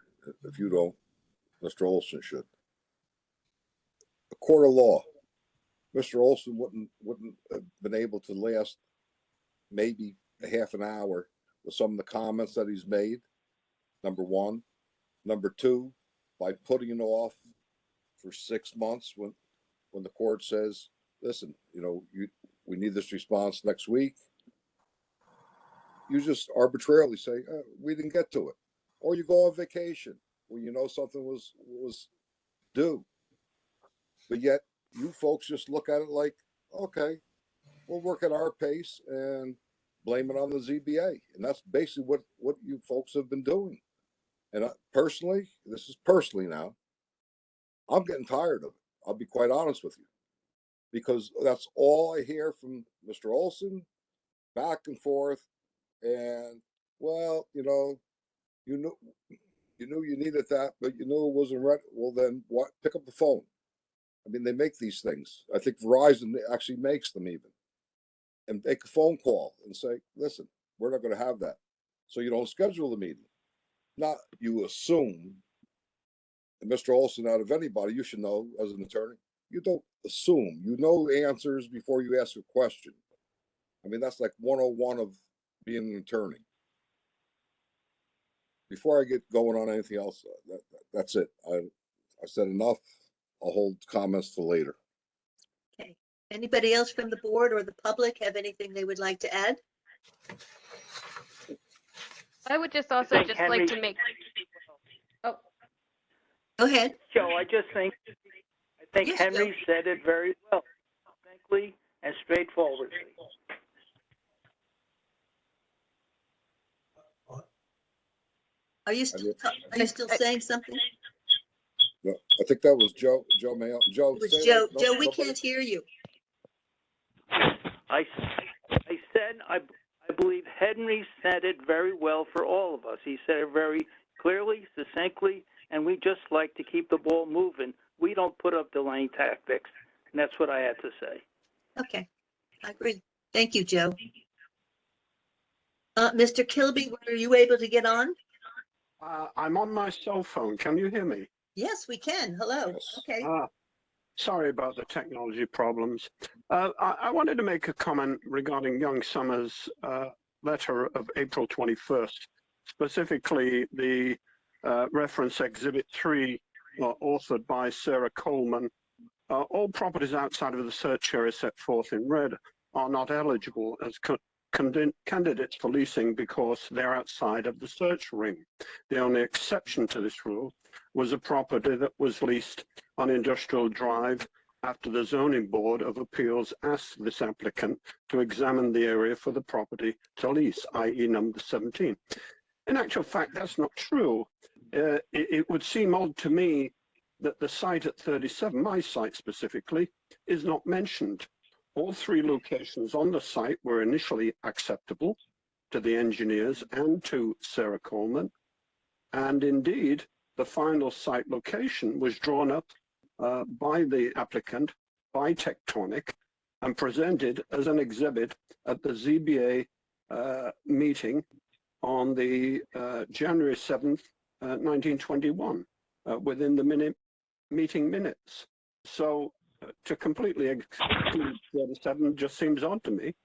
Speaker 3: If you don't, Mr. Olson should. A court of law, Mr. Olson wouldn't have been able to last maybe a half an hour with some of the comments that he's made. Number one. Number two, by putting it off for 6 months when the court says, listen, you know, we need this response next week. You just arbitrarily say, we didn't get to it. Or you go on vacation when you know something was due. But yet you folks just look at it like, okay, we'll work at our pace and blame it on the ZBA. And that's basically what you folks have been doing. And personally, this is personally now, I'm getting tired of it. I'll be quite honest with you, because that's all I hear from Mr. Olson, back and forth. And well, you know, you knew you needed that, but you knew it wasn't ready. Well, then what? Pick up the phone. I mean, they make these things. I think Verizon actually makes them even, and make a phone call and say, listen, we're not going to have that. So you don't schedule the meeting. Not you assume, and Mr. Olson, out of anybody, you should know as an attorney, you don't assume. You know answers before you ask a question. I mean, that's like 101 of being an attorney. Before I get going on anything else, that's it. I said enough. I'll hold comments for later.
Speaker 1: Okay. Anybody else from the board or the public have anything they would like to add?
Speaker 17: I would just also just like to make. Oh,
Speaker 1: go ahead,
Speaker 4: Joe. I think
Speaker 1: yes,
Speaker 4: Henry
Speaker 1: Joe.
Speaker 4: said it very well, frankly and straightforwardly.
Speaker 1: Are you still saying something?
Speaker 3: No, I think that was Joe. Joe Mayo. Joe.
Speaker 1: It was
Speaker 3: say
Speaker 1: Joe.
Speaker 3: that.
Speaker 1: Joe, we can't hear you.
Speaker 4: I said I believe Henry said it very well for all of us. He said it very clearly, succinctly, and we just like to keep the ball moving. We don't put up delaying tactics, and that's what I had to say.
Speaker 1: Okay, I agree. Thank you, Joe. Mr. Kilby, were you able to get on?
Speaker 21: I'm on my cell phone. Can you hear me?
Speaker 1: Yes, we can. Hello. Okay.
Speaker 21: Sorry about the technology problems. I wanted to make a comment regarding Young Summers' letter of April 21st, specifically the reference Exhibit 3 authored by Sarah Coleman. All properties outside of the search area set forth in red are not eligible as candidates for leasing because they're outside of the search ring. The only exception to this rule was a property that was leased on Industrial Drive after the Zoning Board of Appeals asked this applicant to examine the area for the property to lease, i.e. number 17. In actual fact, that's not true. It would seem odd to me that the site at 37, my site specifically, is not mentioned. All three locations on the site were initially acceptable to the engineers and to Sarah Coleman. And indeed, the final site location was drawn up by the applicant, by Tectonic, and presented as an exhibit at the ZBA meeting on the January 7th, 1921, within the meeting minutes. So to completely exclude 37 just seems odd to me.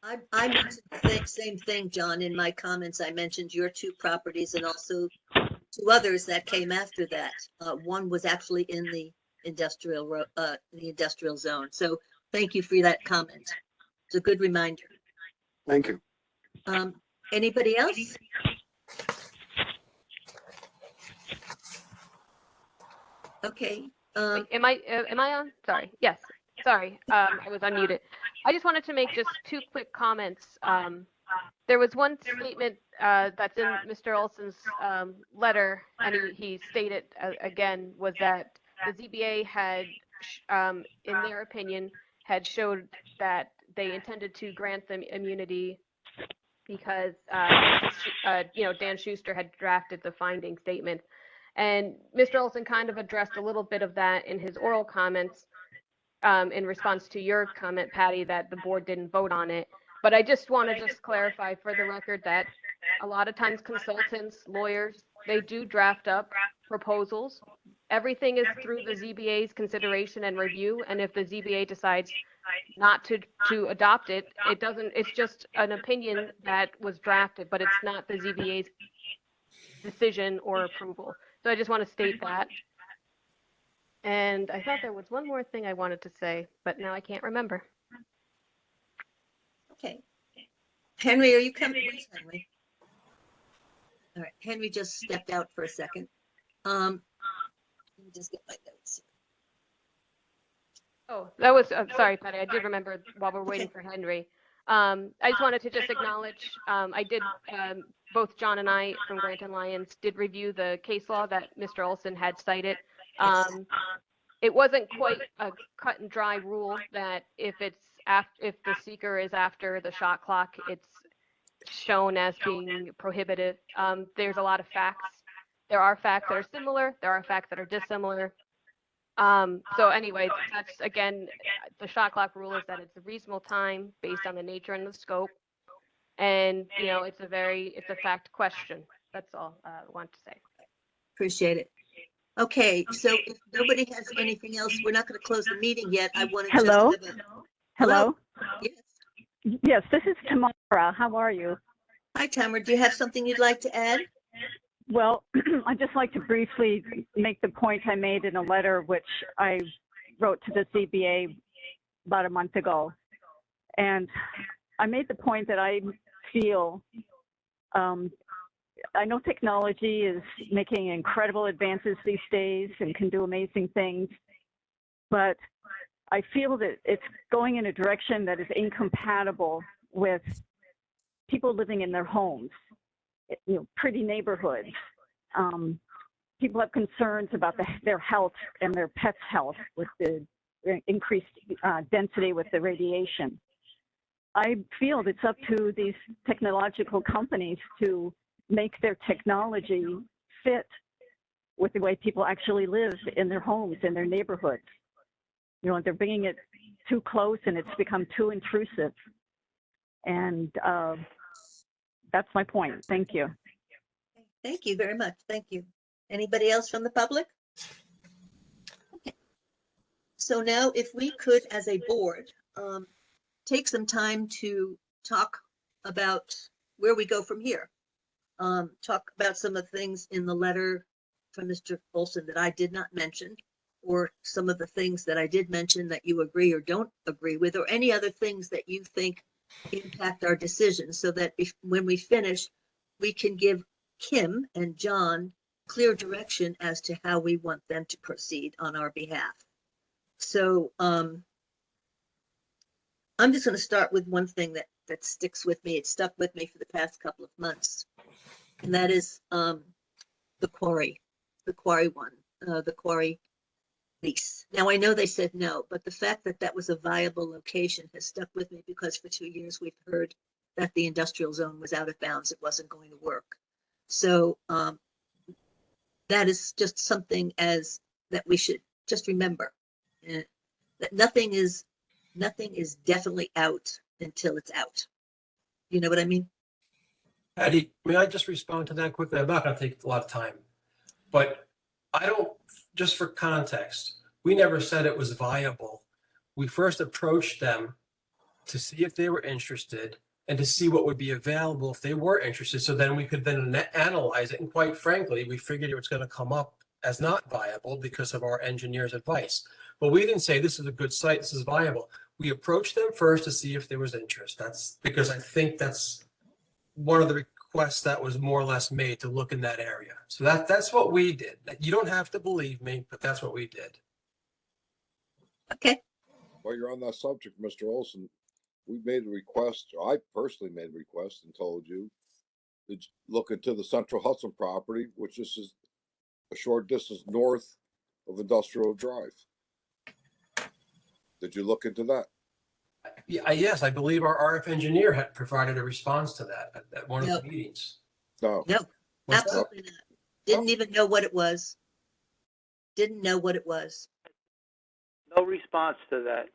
Speaker 1: I mentioned the same thing, John, in my comments. I mentioned your two properties and also two others that came after that. One was actually in the industrial zone. So thank you for that comment. It's a good reminder.
Speaker 21: Thank you.
Speaker 1: Anybody else? Okay.
Speaker 17: Wait, am I on? Sorry. Yes. Sorry. I was unmuted. I just wanted to make just two quick comments. There was one statement that's in Mr. Olson's letter, and he stated again, was that the ZBA had, in their opinion, had showed that they intended to grant them immunity because Dan Schuster had drafted the finding statement. And Mr. Olson kind of addressed a little bit of that in his oral comments in response to your comment, Patty, that the board didn't vote on it. But I just want to clarify for the record that a lot of times consultants, lawyers, they do draft up proposals. Everything is through the ZBA's consideration and review. And if the ZBA decides not to adopt it, it's just an opinion that was drafted, but it's not the ZBA's decision or approval. So I just want to state that. And I thought there was one more thing I wanted to say, but now I can't remember.
Speaker 1: Okay. Henry, are you coming? Where's Henry? All right. Henry just stepped out for a second. Let me just get my notes.
Speaker 17: Oh, that was, sorry, Patty, I did remember while we're waiting for Henry. I just wanted to just acknowledge, I did, both John and I from Grant and Lyons did review the case law that Mr. Olson had cited. It wasn't quite a cut and dry rule that if the seeker is after the shot clock, it's shown as being prohibitive. There's a lot of facts. There are facts that are similar. There are facts that are dissimilar. So anyway, that's again, the shot clock rule is that it's a reasonable time based on the nature and the scope. And, it's a fact question. That's all I want to say.
Speaker 1: Appreciate it. Okay, so if nobody has anything else, we're not going to close the meeting yet. I wanted
Speaker 7: Hello?
Speaker 1: just to have
Speaker 7: Hello?
Speaker 1: Yes.
Speaker 7: Yes, this is Tamara. How are you?
Speaker 1: Hi, Tamara. Do you have something you'd like to add?
Speaker 7: Well, I'd just like to briefly make the point I made in a letter which I wrote to the ZBA about a month ago. And I made the point that I feel, I know technology is making incredible advances these days and can do amazing things, but I feel that it's going in a direction that is incompatible with people living in their homes, pretty neighborhoods. People have concerns about their health and their pets' health with the increased density with the radiation. I feel it's up to these technological companies to make their technology fit with the way people actually live in their homes, in their neighborhoods. They're bringing it too close and it's become too intrusive. And that's my point. Thank you.
Speaker 1: Thank you very much. Thank you. Anybody else from the public? Okay. So now if we could, as a board, take some time to talk about where we go from here. Talk about some of the things in the letter from Mr. Olson that I did not mention, or some of the things that I did mention that you agree or don't agree with, or any other things that you think impact our decision, so that when we finish, we can give Kim and John clear direction as to how we want them to proceed on our behalf. So I'm just going to start with one thing that sticks with me. It stuck with me for the past couple of months, and that is the quarry lease. Now, I know they said no, but the fact that that was a viable location has stuck with me, because for 2 years we've heard that the industrial zone was out of bounds. It wasn't going to work. So that is just something that we should just remember, that nothing is definitely out until it's out. You know what I mean?
Speaker 19: Patty, may I just respond to that quickly? I'm not going to take a lot of time, but I don't, just for context, we never said it was viable. We first approached them to see if they were interested and to see what would be available if they were interested. So then we could then analyze it. And quite frankly, we figured it was going to come up as not viable because of our engineer's advice. But we didn't say this is a good site, this is viable. We approached them first to see if there was interest. That's because I think that's one of the requests that was more or less made, to look in that area. So that's what we did. You don't have to believe me, but that's what we did.
Speaker 1: Okay.
Speaker 3: While you're on that subject, Mr. Olson, we made a request, or I personally made a request and told you to look into the Central Hudson property, which is a short distance north of Industrial Drive. Did you look into that?
Speaker 19: Yeah, yes, I believe our RF engineer had provided a response to that at one of the meetings.
Speaker 3: No.
Speaker 1: No,
Speaker 19: What's that?
Speaker 1: absolutely not. Didn't even know what it was. Didn't know what it was.
Speaker 4: No response to that.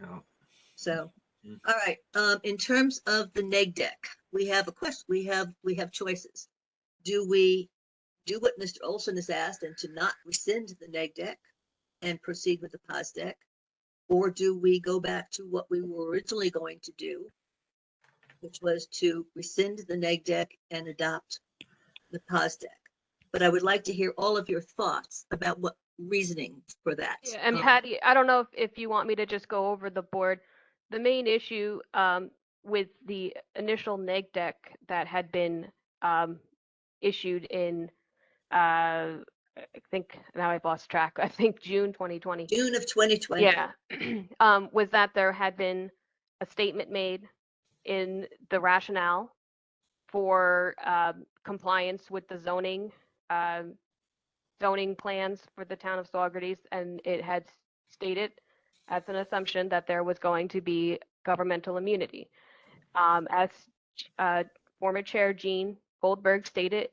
Speaker 8: No.
Speaker 1: So, all right. In terms of the neg deck, we have a question. We have choices. Do we do what Mr. Olson has asked and to not rescind the neg deck and proceed with the pos deck, or do we go back to what we were originally going to do, which was to rescind the neg deck and adopt the pos deck? But I would like to hear all of your thoughts about what reasoning for that.
Speaker 17: Yeah, and Patty, I don't know if you want me to just go over the board. The main issue with the initial neg deck that had been issued in, I think, now I've lost track, I think June 2020.
Speaker 1: June of 2020.
Speaker 17: Yeah, was that there had been a statement made in the rationale for compliance with the zoning plans for the town of Saugerties, and it had stated as an assumption that there was going to be governmental immunity. As former Chair Jean Goldberg stated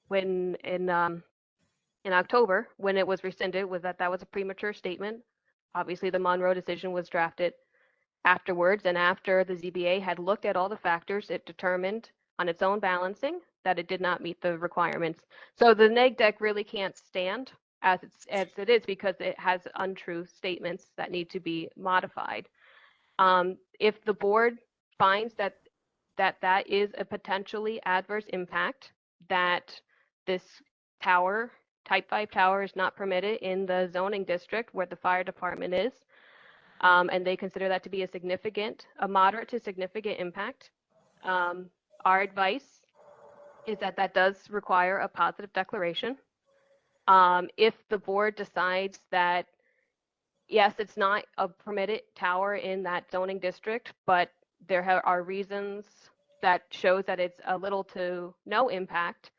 Speaker 17: when in October, when it was rescinded, was that was a premature statement. Obviously, the Monroe decision was drafted afterwards, and after the ZBA had looked at all the factors, it determined on its own balancing that it did not meet the requirements. So the neg deck really can't stand as it is, because it has untrue statements that need to be modified. If the board finds that is a potentially adverse impact, that this tower, type 5 tower, is not permitted in the zoning district where the fire department is, and they consider that to be a moderate to significant impact, our advice is that does require a positive declaration. If the board decides that, yes, it's not a permitted tower in that zoning district, but there are reasons that shows that it's a little to no impact,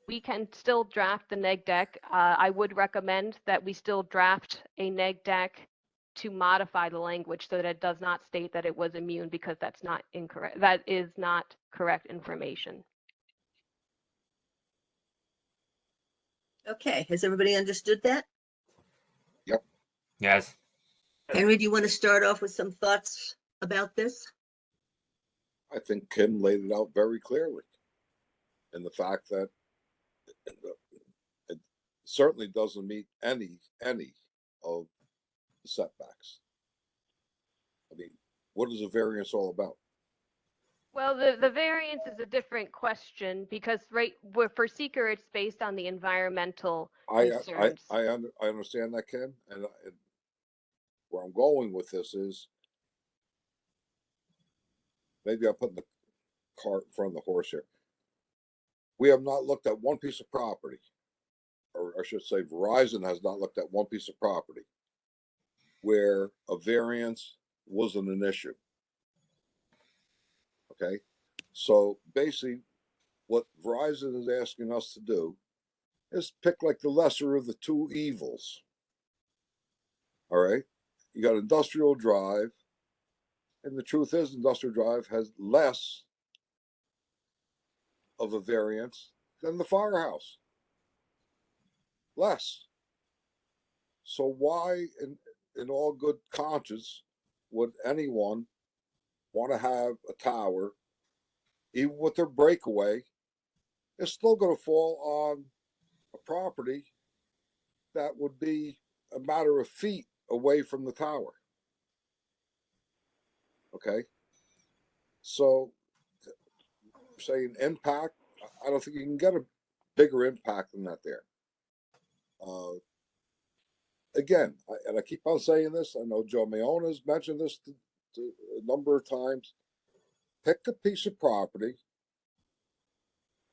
Speaker 17: we can still draft the neg deck. I would recommend that we still draft a neg deck to modify the language so that it does not state that it was immune, because that's not incorrect. That is not correct information.
Speaker 1: Okay, has everybody understood that?
Speaker 3: Yep.
Speaker 8: Yes.
Speaker 1: Henry, do you want to start off with some thoughts about this?
Speaker 3: I think Kim laid it out very clearly. And the fact that it certainly doesn't meet any of the setbacks. I mean, what is a variance all about?
Speaker 17: Well, the variance is a different question because for seeker, it's based on the environmental concerns.
Speaker 3: I understand that, Ken, and where I'm going with this is maybe I'm putting the cart in front of the horse here. We have not looked at one piece of property, or I should say Verizon has not looked at one piece of property where a variance wasn't an issue. Okay. So basically what Verizon is asking us to do is pick like the lesser of the two evils. All right. You got Industrial Drive, and the truth is Industrial Drive has less of a variance than the firehouse. Less. So why in all good conscience would anyone want to have a tower, even with their breakaway, it's still going to fall on a property that would be a matter of feet away from the tower. Okay. So saying impact, I don't think you can get a bigger impact than that there. Again, I keep on saying this. I know Joe Mayona has mentioned this to a number of times. Pick a piece of property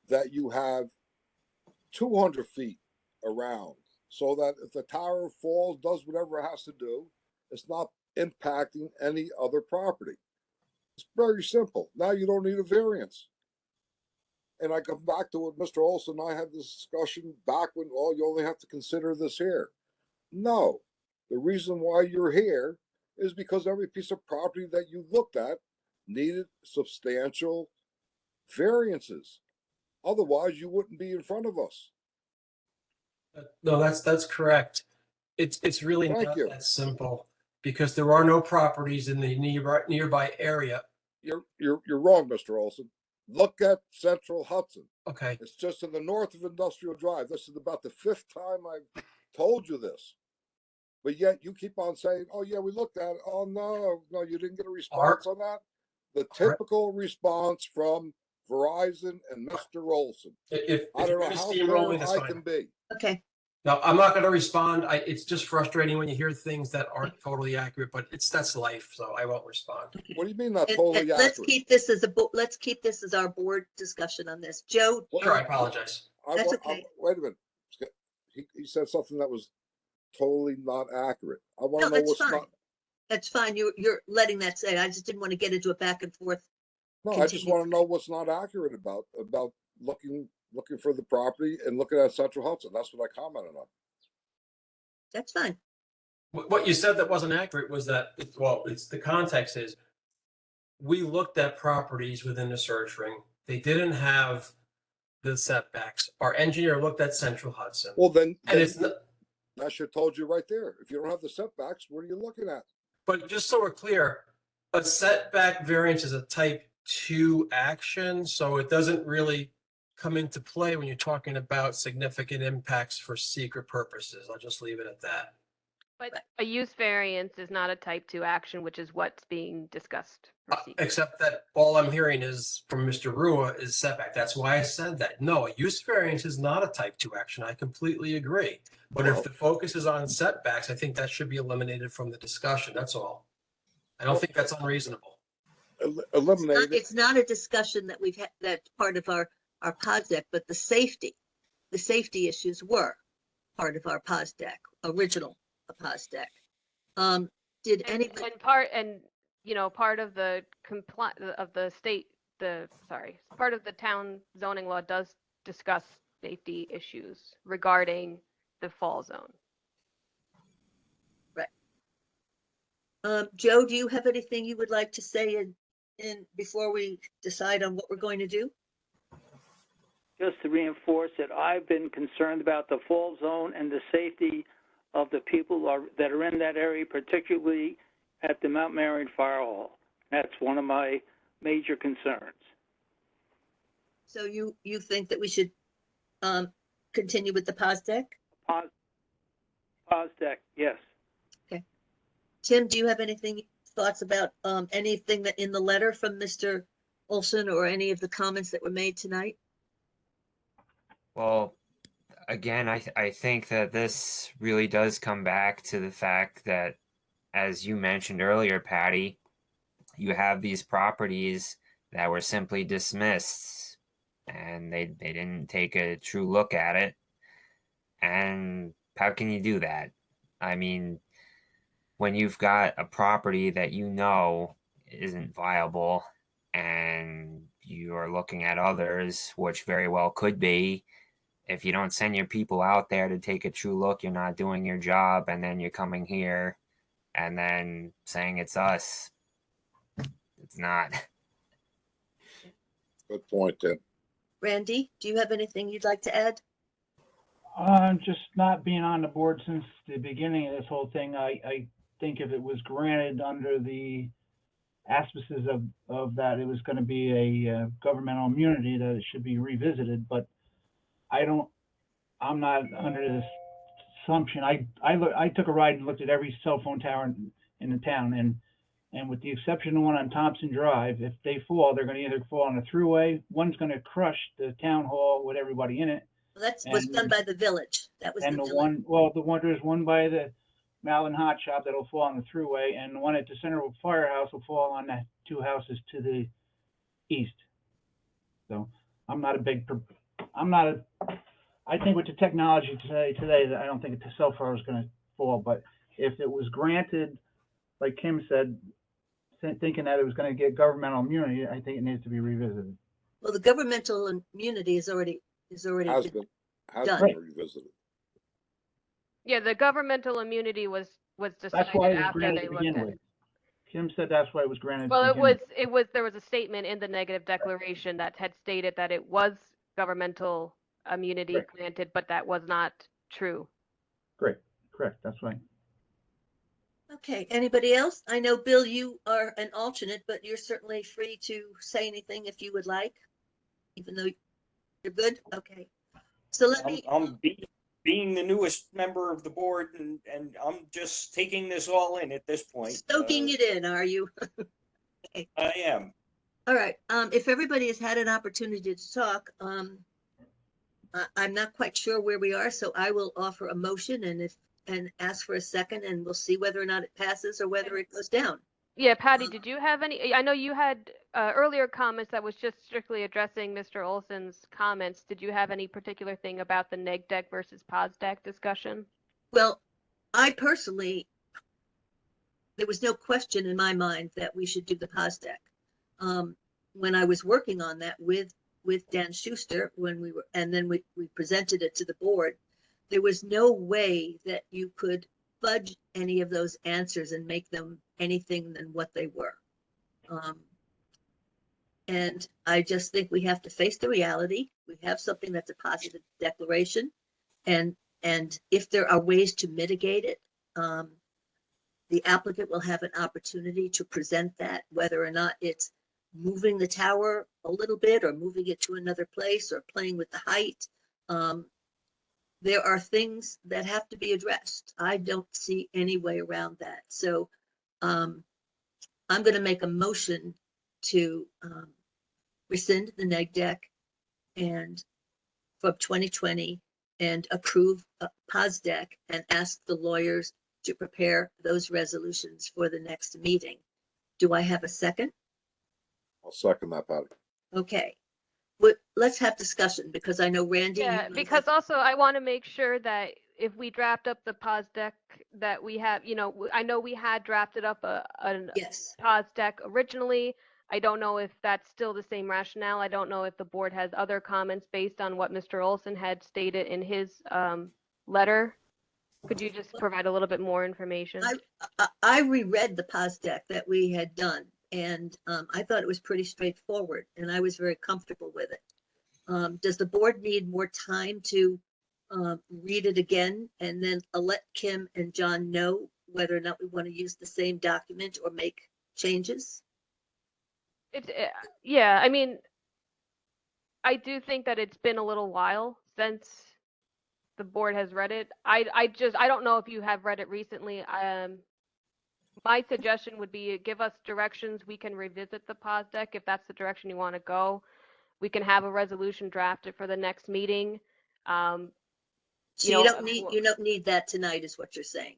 Speaker 3: that you have 200 feet around so that if the tower falls, does whatever it has to do, it's not impacting any other property. It's very simple. Now you don't need a variance. And I come back to what Mr. Olson and I had this discussion back when, oh, you only have to consider this here. No, the reason why you're here is because every piece of property that you looked at needed substantial variances. Otherwise, you wouldn't be in front of us.
Speaker 19: No, that's correct. It's really not that simple because there are no properties in the nearby area.
Speaker 3: You're wrong, Mr. Olson. Look at Central Hudson.
Speaker 19: Okay.
Speaker 3: It's just to the north of Industrial Drive. This is about the 5th time I've told you this. But yet you keep on saying, oh, yeah, we looked at it. Oh, no, you didn't get a response on that. The typical response from Verizon and Mr. Olson. I don't know how fair I can be.
Speaker 1: Okay.
Speaker 19: No, I'm not going to respond. It's just frustrating when you hear things that aren't totally accurate, but that's life, so I won't respond.
Speaker 3: What do you mean not totally accurate?
Speaker 1: Let's keep this as our board discussion on this. Joe.
Speaker 19: Sure, I apologize.
Speaker 1: That's okay.
Speaker 3: Wait a minute. He said something that was totally not accurate. I want to know what's not.
Speaker 1: That's fine. You're letting that say. I just didn't want to get into a back and forth.
Speaker 3: No, I just want to know what's not accurate about looking for the property and looking at Central Hudson. That's what I commented on.
Speaker 1: That's fine.
Speaker 19: What you said that wasn't accurate was that, it's the context is we looked at properties within the search ring. They didn't have the setbacks. Our engineer looked at Central Hudson.
Speaker 3: Well, then
Speaker 19: it's not.
Speaker 3: I should have told you right there. If you don't have the setbacks, what are you looking at?
Speaker 19: But just so we're clear, a setback variance is a type 2 action, so it doesn't really come into play when you're talking about significant impacts for secret purposes. I'll just leave it at that.
Speaker 17: But a use variance is not a type 2 action, which is what's being discussed.
Speaker 19: Except that all I'm hearing is from Mr. Rua is setback. That's why I said that. No, a use variance is not a type 2 action. I completely agree. But if the focus is on setbacks, I think that should be eliminated from the discussion. That's all. I don't think that's unreasonable.
Speaker 3: Eliminated.
Speaker 1: It's not a discussion that we've had. That's part of our POS deck, but the safety issues were part of our POS deck, original POS deck. Did anybody?
Speaker 17: Part of the part of the town zoning law does discuss safety issues regarding the fall zone.
Speaker 1: Right. Joe, do you have anything you would like to say in before we decide on what we're going to do?
Speaker 4: Just to reinforce that I've been concerned about the fall zone and the safety of the people that are in that area, particularly at the Mount Marion Fire Hall. That's one of my major concerns.
Speaker 1: So you think that we should continue with the POS deck?
Speaker 4: POS deck, yes.
Speaker 1: Okay. Tim, do you have thoughts about anything that in the letter from Mr. Olson or any of the comments that were made tonight?
Speaker 8: Well, again, I think that this really does come back to the fact that, as you mentioned earlier, Patty, you have these properties that were simply dismissed and they didn't take a true look at it. And how can you do that? I mean, when you've got a property that you know isn't viable and you are looking at others, which very well could be, if you don't send your people out there to take a true look, you're not doing your job, and then you're coming here and then saying it's us. It's not.
Speaker 3: Good point, Tim.
Speaker 1: Randy, do you have anything you'd like to add?
Speaker 9: Just not being on the board since the beginning of this whole thing, I think if it was granted under the auspices of that, it was going to be a governmental immunity, that it should be revisited. But I'm not under this assumption. I took a ride and looked at every cell phone tower in the town, and with the exception of the one on Thompson Drive, if they fall, they're going to either fall on the thruway, one's going to crush the town hall with everybody in it.
Speaker 1: Well, that was done by the village. That was
Speaker 9: And
Speaker 1: the
Speaker 9: the
Speaker 1: village.
Speaker 9: there's one by the Malin Hot Shop that'll fall on the thruway, and the one at the Central Firehouse will fall on the two houses to the east. So I think with the technology today, I don't think the cell phone is going to fall. But if it was granted, like Kim said, thinking that it was going to get governmental immunity, I think it needs to be revisited.
Speaker 1: Well, the governmental immunity has already
Speaker 3: Has
Speaker 1: been
Speaker 3: been
Speaker 1: done.
Speaker 3: revisited.
Speaker 17: Yeah, the governmental immunity was
Speaker 9: That's
Speaker 17: decided
Speaker 9: why it was
Speaker 17: after
Speaker 9: granted
Speaker 17: they
Speaker 9: to
Speaker 17: looked
Speaker 9: begin
Speaker 17: at.
Speaker 9: with. Kim said that's why it was granted.
Speaker 17: Well,
Speaker 9: to
Speaker 17: it
Speaker 9: begin with.
Speaker 17: there was a statement in the negative declaration that had stated that it was governmental immunity
Speaker 9: Correct.
Speaker 17: granted, but that was not true.
Speaker 9: Great, correct, that's right.
Speaker 1: Okay, anybody else? I know, Bill, you are an alternate, but you're certainly free to say anything if you would like, even though you're good. Okay. So let me.
Speaker 5: I'm being the newest member of the board, and I'm just taking this all in at this point.
Speaker 1: Soaking it in, are you? Okay.
Speaker 5: I am.
Speaker 1: All right. If everybody has had an opportunity to talk, I'm not quite sure where we are, so I will offer a motion and ask for a second, and we'll see whether or not it passes or whether it goes down.
Speaker 17: Yeah, Patty, did you have any? I know you had earlier comments that was just strictly addressing Mr. Olson's comments. Did you have any particular thing about the neg deck versus pos deck discussion?
Speaker 1: Well, I personally, there was no question in my mind that we should do the pos deck. When I was working on that with Dan Schuster, and then we presented it to the board, there was no way that you could fudge any of those answers and make them anything than what they were. And I just think we have to face the reality. We have something that's a positive declaration, and if there are ways to mitigate it, the applicant will have an opportunity to present that, whether or not it's moving the tower a little bit or moving it to another place or playing with the height. There are things that have to be addressed. I don't see any way around that. So I'm going to make a motion to rescind the neg deck and from 2020 and approve a pos deck and ask the lawyers to prepare those resolutions for the next meeting. Do I have a second?
Speaker 3: I'll second that, Patty.
Speaker 1: Okay. Let's have discussion, because I know Randy.
Speaker 17: Yeah, because also I want to make sure that if we draft up the pos deck that we have, I know we had drafted up a pos deck originally. I don't know if that's still the same rationale. I don't know if the board has other comments based on what Mr. Olson had stated in his letter. Could you just provide a little bit more information?
Speaker 1: I reread the pos deck that we had done, and I thought it was pretty straightforward, and I was very comfortable with it. Does the board need more time to read it again and then let Kim and John know whether or not we want to use the same document or make changes?
Speaker 17: Yeah, I mean, I do think that it's been a little while since the board has read it. I don't know if you have read it recently. My suggestion would be give us directions. We can revisit the pause deck if that's the direction you want to go. We can have a resolution drafted for the next meeting.
Speaker 1: So you don't need that tonight, is what you're saying.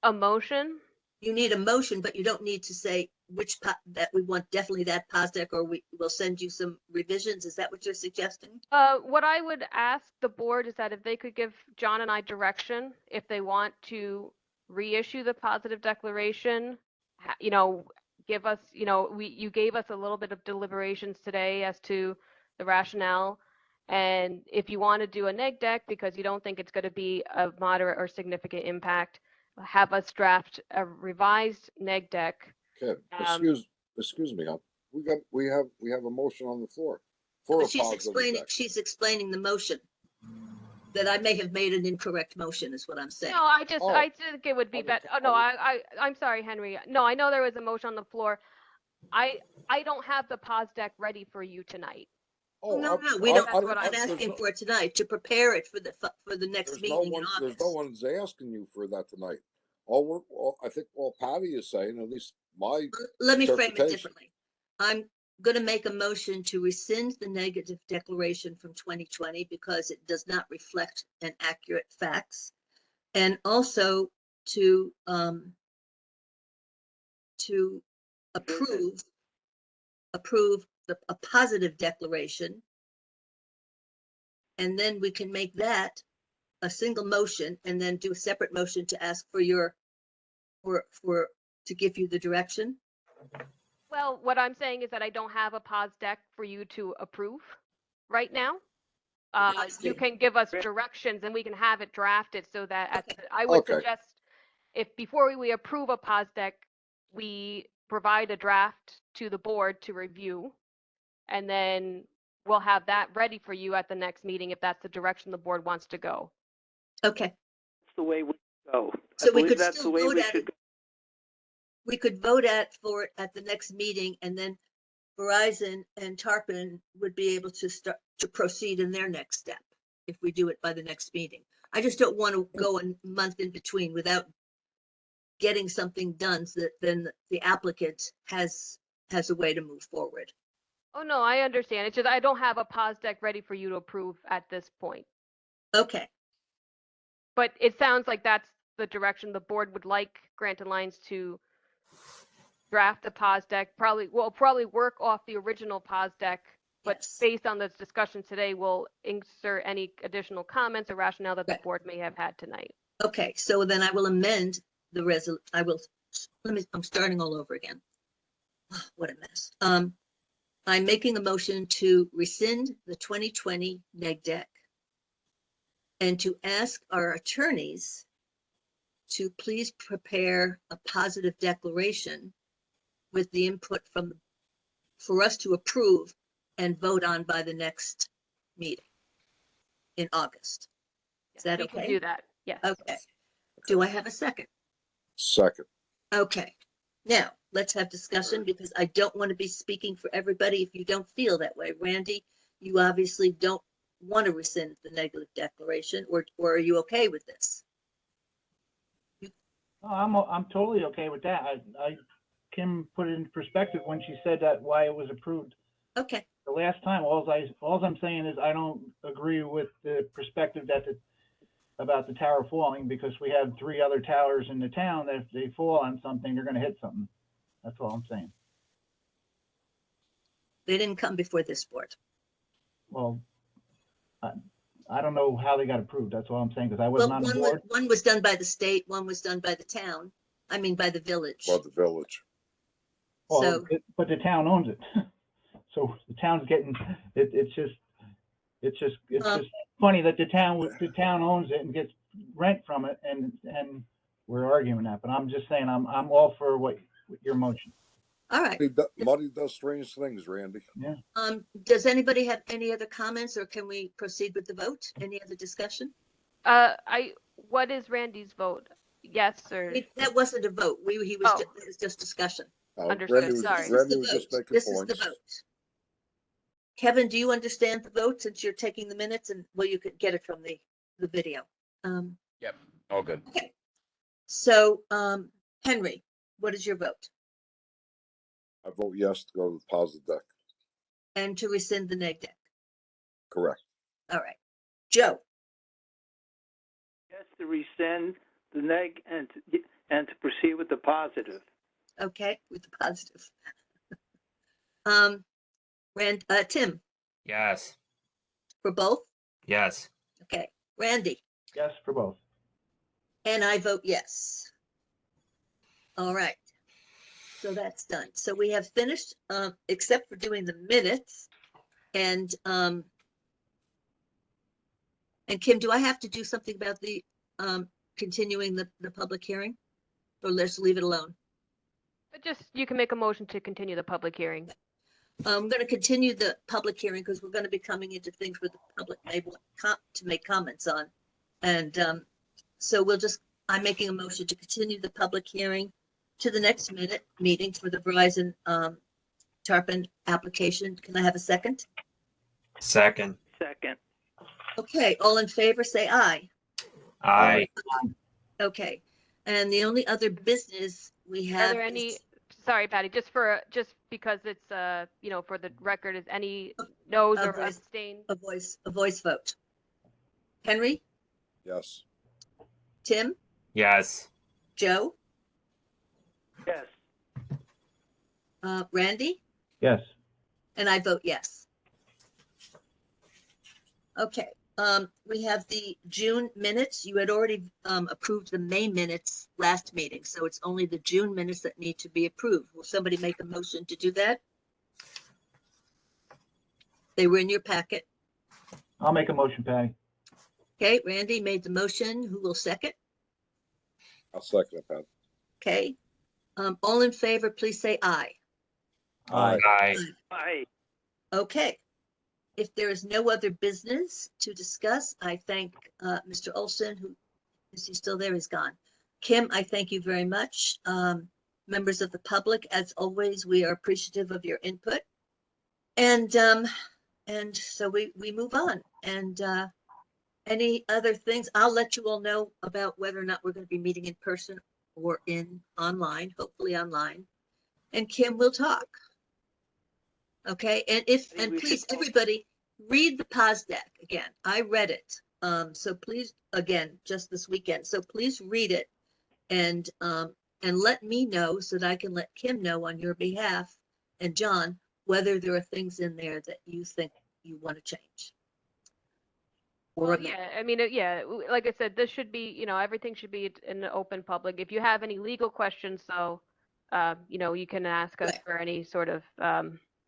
Speaker 17: A motion?
Speaker 1: You need a motion, but you don't need to say which that we want definitely that pause deck, or we will send you some revisions. Is that what you're suggesting?
Speaker 17: What I would ask the board is that if they could give John and I direction, if they want to reissue the positive declaration, give us, you gave us a little bit of deliberations today as to the rationale. And if you want to do a neg deck because you don't think it's going to be a moderate or significant impact, have us draft a revised neg deck.
Speaker 3: Okay, excuse me, we have a motion on the floor.
Speaker 1: But she's explaining the motion. That I may have made an incorrect motion is what I'm saying.
Speaker 17: No, I think it would be better. Oh, no, I'm sorry, Henry. No, I know there was a motion on the floor. I don't have the pause deck ready for you tonight.
Speaker 3: Oh,
Speaker 1: no, we're not asking for it tonight, to prepare it for the next meeting in August.
Speaker 3: There's no one's asking you for that tonight. I think all Patty is saying, at least my
Speaker 1: Let me frame it differently. I'm going to make a motion to rescind the negative declaration from 2020 because it does not reflect an accurate facts, and also to approve a positive declaration, and then we can make that a single motion and then do a separate motion to ask for to give you the direction.
Speaker 17: Well, what I'm saying is that I don't have a pause deck for you to approve right now. You can give us directions and we can have it drafted so that I would suggest if before we approve a pause deck, we provide a draft to the board to review, and then we'll have that ready for you at the next meeting if that's the direction the board wants to go.
Speaker 1: Okay.
Speaker 4: That's the way we go.
Speaker 1: So we could still vote at it. We could vote for it at the next meeting, and then Verizon and Tarpon would be able to start to proceed in their next step if we do it by the next meeting. I just don't want to go a month in between without getting something done so that then the applicant has a way to move forward.
Speaker 17: Oh, no, I understand. It's just I don't have a pause deck ready for you to approve at this point.
Speaker 1: Okay.
Speaker 17: But it sounds like that's the direction the board would like Grant Alliance to draft a pause deck. Probably work off the original pause deck, but based on this discussion today, we'll insert any additional comments or rationale that the board may have had tonight.
Speaker 1: Okay, so then I will amend the I'm starting all over again. Oh, what a mess. I'm making a motion to rescind the 2020 neg deck and to ask our attorneys to please prepare a positive declaration with the input for us to approve and vote on by the next meeting in August. Is that okay?
Speaker 17: We can do that, yes.
Speaker 1: Okay. Do I have a second?
Speaker 3: Second.
Speaker 1: Okay. Now, let's have discussion because I don't want to be speaking for everybody if you don't feel that way. Randy, you obviously don't want to rescind the negative declaration, or are you okay with this?
Speaker 9: I'm totally okay with that. Kim put it in perspective when she said that why it was approved.
Speaker 1: Okay.
Speaker 9: The last time, all I'm saying is I don't agree with the perspective that about the tower falling, because we have 3 other towers in the town that if they fall on something, they're going to hit something. That's all I'm saying.
Speaker 1: They didn't come before this board.
Speaker 9: Well, I don't know how they got approved. That's all I'm saying, because I wasn't on the board.
Speaker 1: One was done by the state, one was done by the town. I mean, by the village.
Speaker 3: By the village.
Speaker 9: Well, but the town owns it. So the town's getting it. It's just funny that the town owns it and gets rent from it, and we're arguing that. But I'm just saying I'm all for what your motion.
Speaker 1: All right.
Speaker 3: Money does strange things, Randy.
Speaker 9: Yeah.
Speaker 1: Does anybody have any other comments, or can we proceed with the vote? Any other discussion?
Speaker 17: What is Randy's vote? Yes or?
Speaker 1: That wasn't a vote. It was just discussion.
Speaker 17: Understood. Sorry.
Speaker 1: This is the vote. Kevin, do you understand the vote since you're taking the minutes, and you could get it from the video?
Speaker 2: Yep. All good.
Speaker 1: Okay. So Henry, what is your vote?
Speaker 3: I vote yes to go to the positive deck.
Speaker 1: And to rescind the neg deck.
Speaker 3: Correct.
Speaker 1: All right. Joe?
Speaker 4: Yes, to rescind the neg and to proceed with the positive.
Speaker 1: Okay, with the positive. Tim,
Speaker 8: Yes.
Speaker 1: for both?
Speaker 8: Yes.
Speaker 1: Okay. Randy?
Speaker 9: Yes, for both.
Speaker 1: And I vote yes. All right. So that's done. So we have finished, except for doing the minutes. And Kim, do I have to do something about the continuing the public hearing? Or let's leave it alone?
Speaker 17: But just, you can make a motion to continue the public hearing.
Speaker 1: I'm going to continue the public hearing because we're going to be coming into things where the public may want to make comments on. And so I'm making a motion to continue the public hearing to the next meeting for the Verizon Tarpon application. Can I have a second?
Speaker 8: Second.
Speaker 4: Second.
Speaker 1: Okay, all in favor, say aye.
Speaker 8: Aye.
Speaker 1: Okay, and the only other business we
Speaker 17: Are
Speaker 1: have
Speaker 17: there any, sorry, Patty, just because it's, for the record, is any no's or abstain?
Speaker 1: A voice vote. Henry?
Speaker 3: Yes.
Speaker 1: Tim?
Speaker 8: Yes.
Speaker 1: Joe?
Speaker 4: Yes.
Speaker 1: Randy?
Speaker 9: Yes.
Speaker 1: And I vote yes. Okay, we have the June minutes. You had already approved the May minutes last meeting, so it's only the June minutes that need to be approved. Will somebody make a motion to do that? They were in your packet.
Speaker 9: I'll make a motion, Patty.
Speaker 1: Okay, Randy made the motion. Who will second?
Speaker 3: I'll second it, Pat.
Speaker 1: Okay, all in favor, please say aye.
Speaker 9: Aye.
Speaker 8: Aye.
Speaker 4: Aye.
Speaker 1: Okay. If there is no other business to discuss, I thank Mr. Olson, who is he still there? He's gone. Kim, I thank you very much. Members of the public, as always, we are appreciative of your input. And so we move on. And any other things, I'll let you all know about whether or not we're going to be meeting in person or online, hopefully online. And Kim will talk. Okay, and please, everybody, read the POS deck again. I read it. So please, again, just this weekend. So please read it and let me know so that I can let Kim know on your behalf and John whether there are things in there that you think you want to change.
Speaker 17: Well, yeah, I mean, like I said, this should be, everything should be in the open public. If you have any legal questions, though, you can ask us for any sort of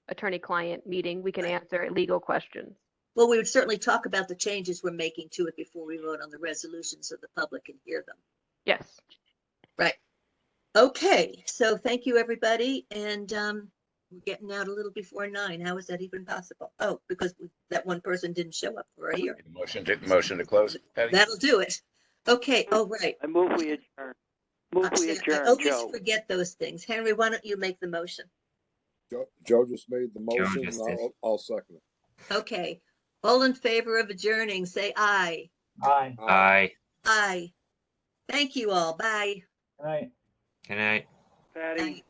Speaker 17: attorney-client meeting. We can answer legal questions.
Speaker 1: Well, we would certainly talk about the changes we're making to it before we vote on the resolution so the public can hear them.
Speaker 17: Yes.
Speaker 1: Right. Okay, so thank you, everybody. And we're getting out a little before 9. How is that even possible? Oh, because that one person didn't show up for a hearing.
Speaker 2: Motion to close, Patty?
Speaker 1: That'll do it. Okay, oh, right.
Speaker 4: I move we adjourn.
Speaker 1: I always forget those things. Henry, why don't you make the motion?
Speaker 3: Joe just made the motion. I'll second it.
Speaker 1: Okay. All in favor of adjourning, say aye.
Speaker 9: Aye.
Speaker 8: Aye.
Speaker 1: Aye. Thank you all. Bye.
Speaker 9: Good night.
Speaker 8: Good night.
Speaker 4: Patty.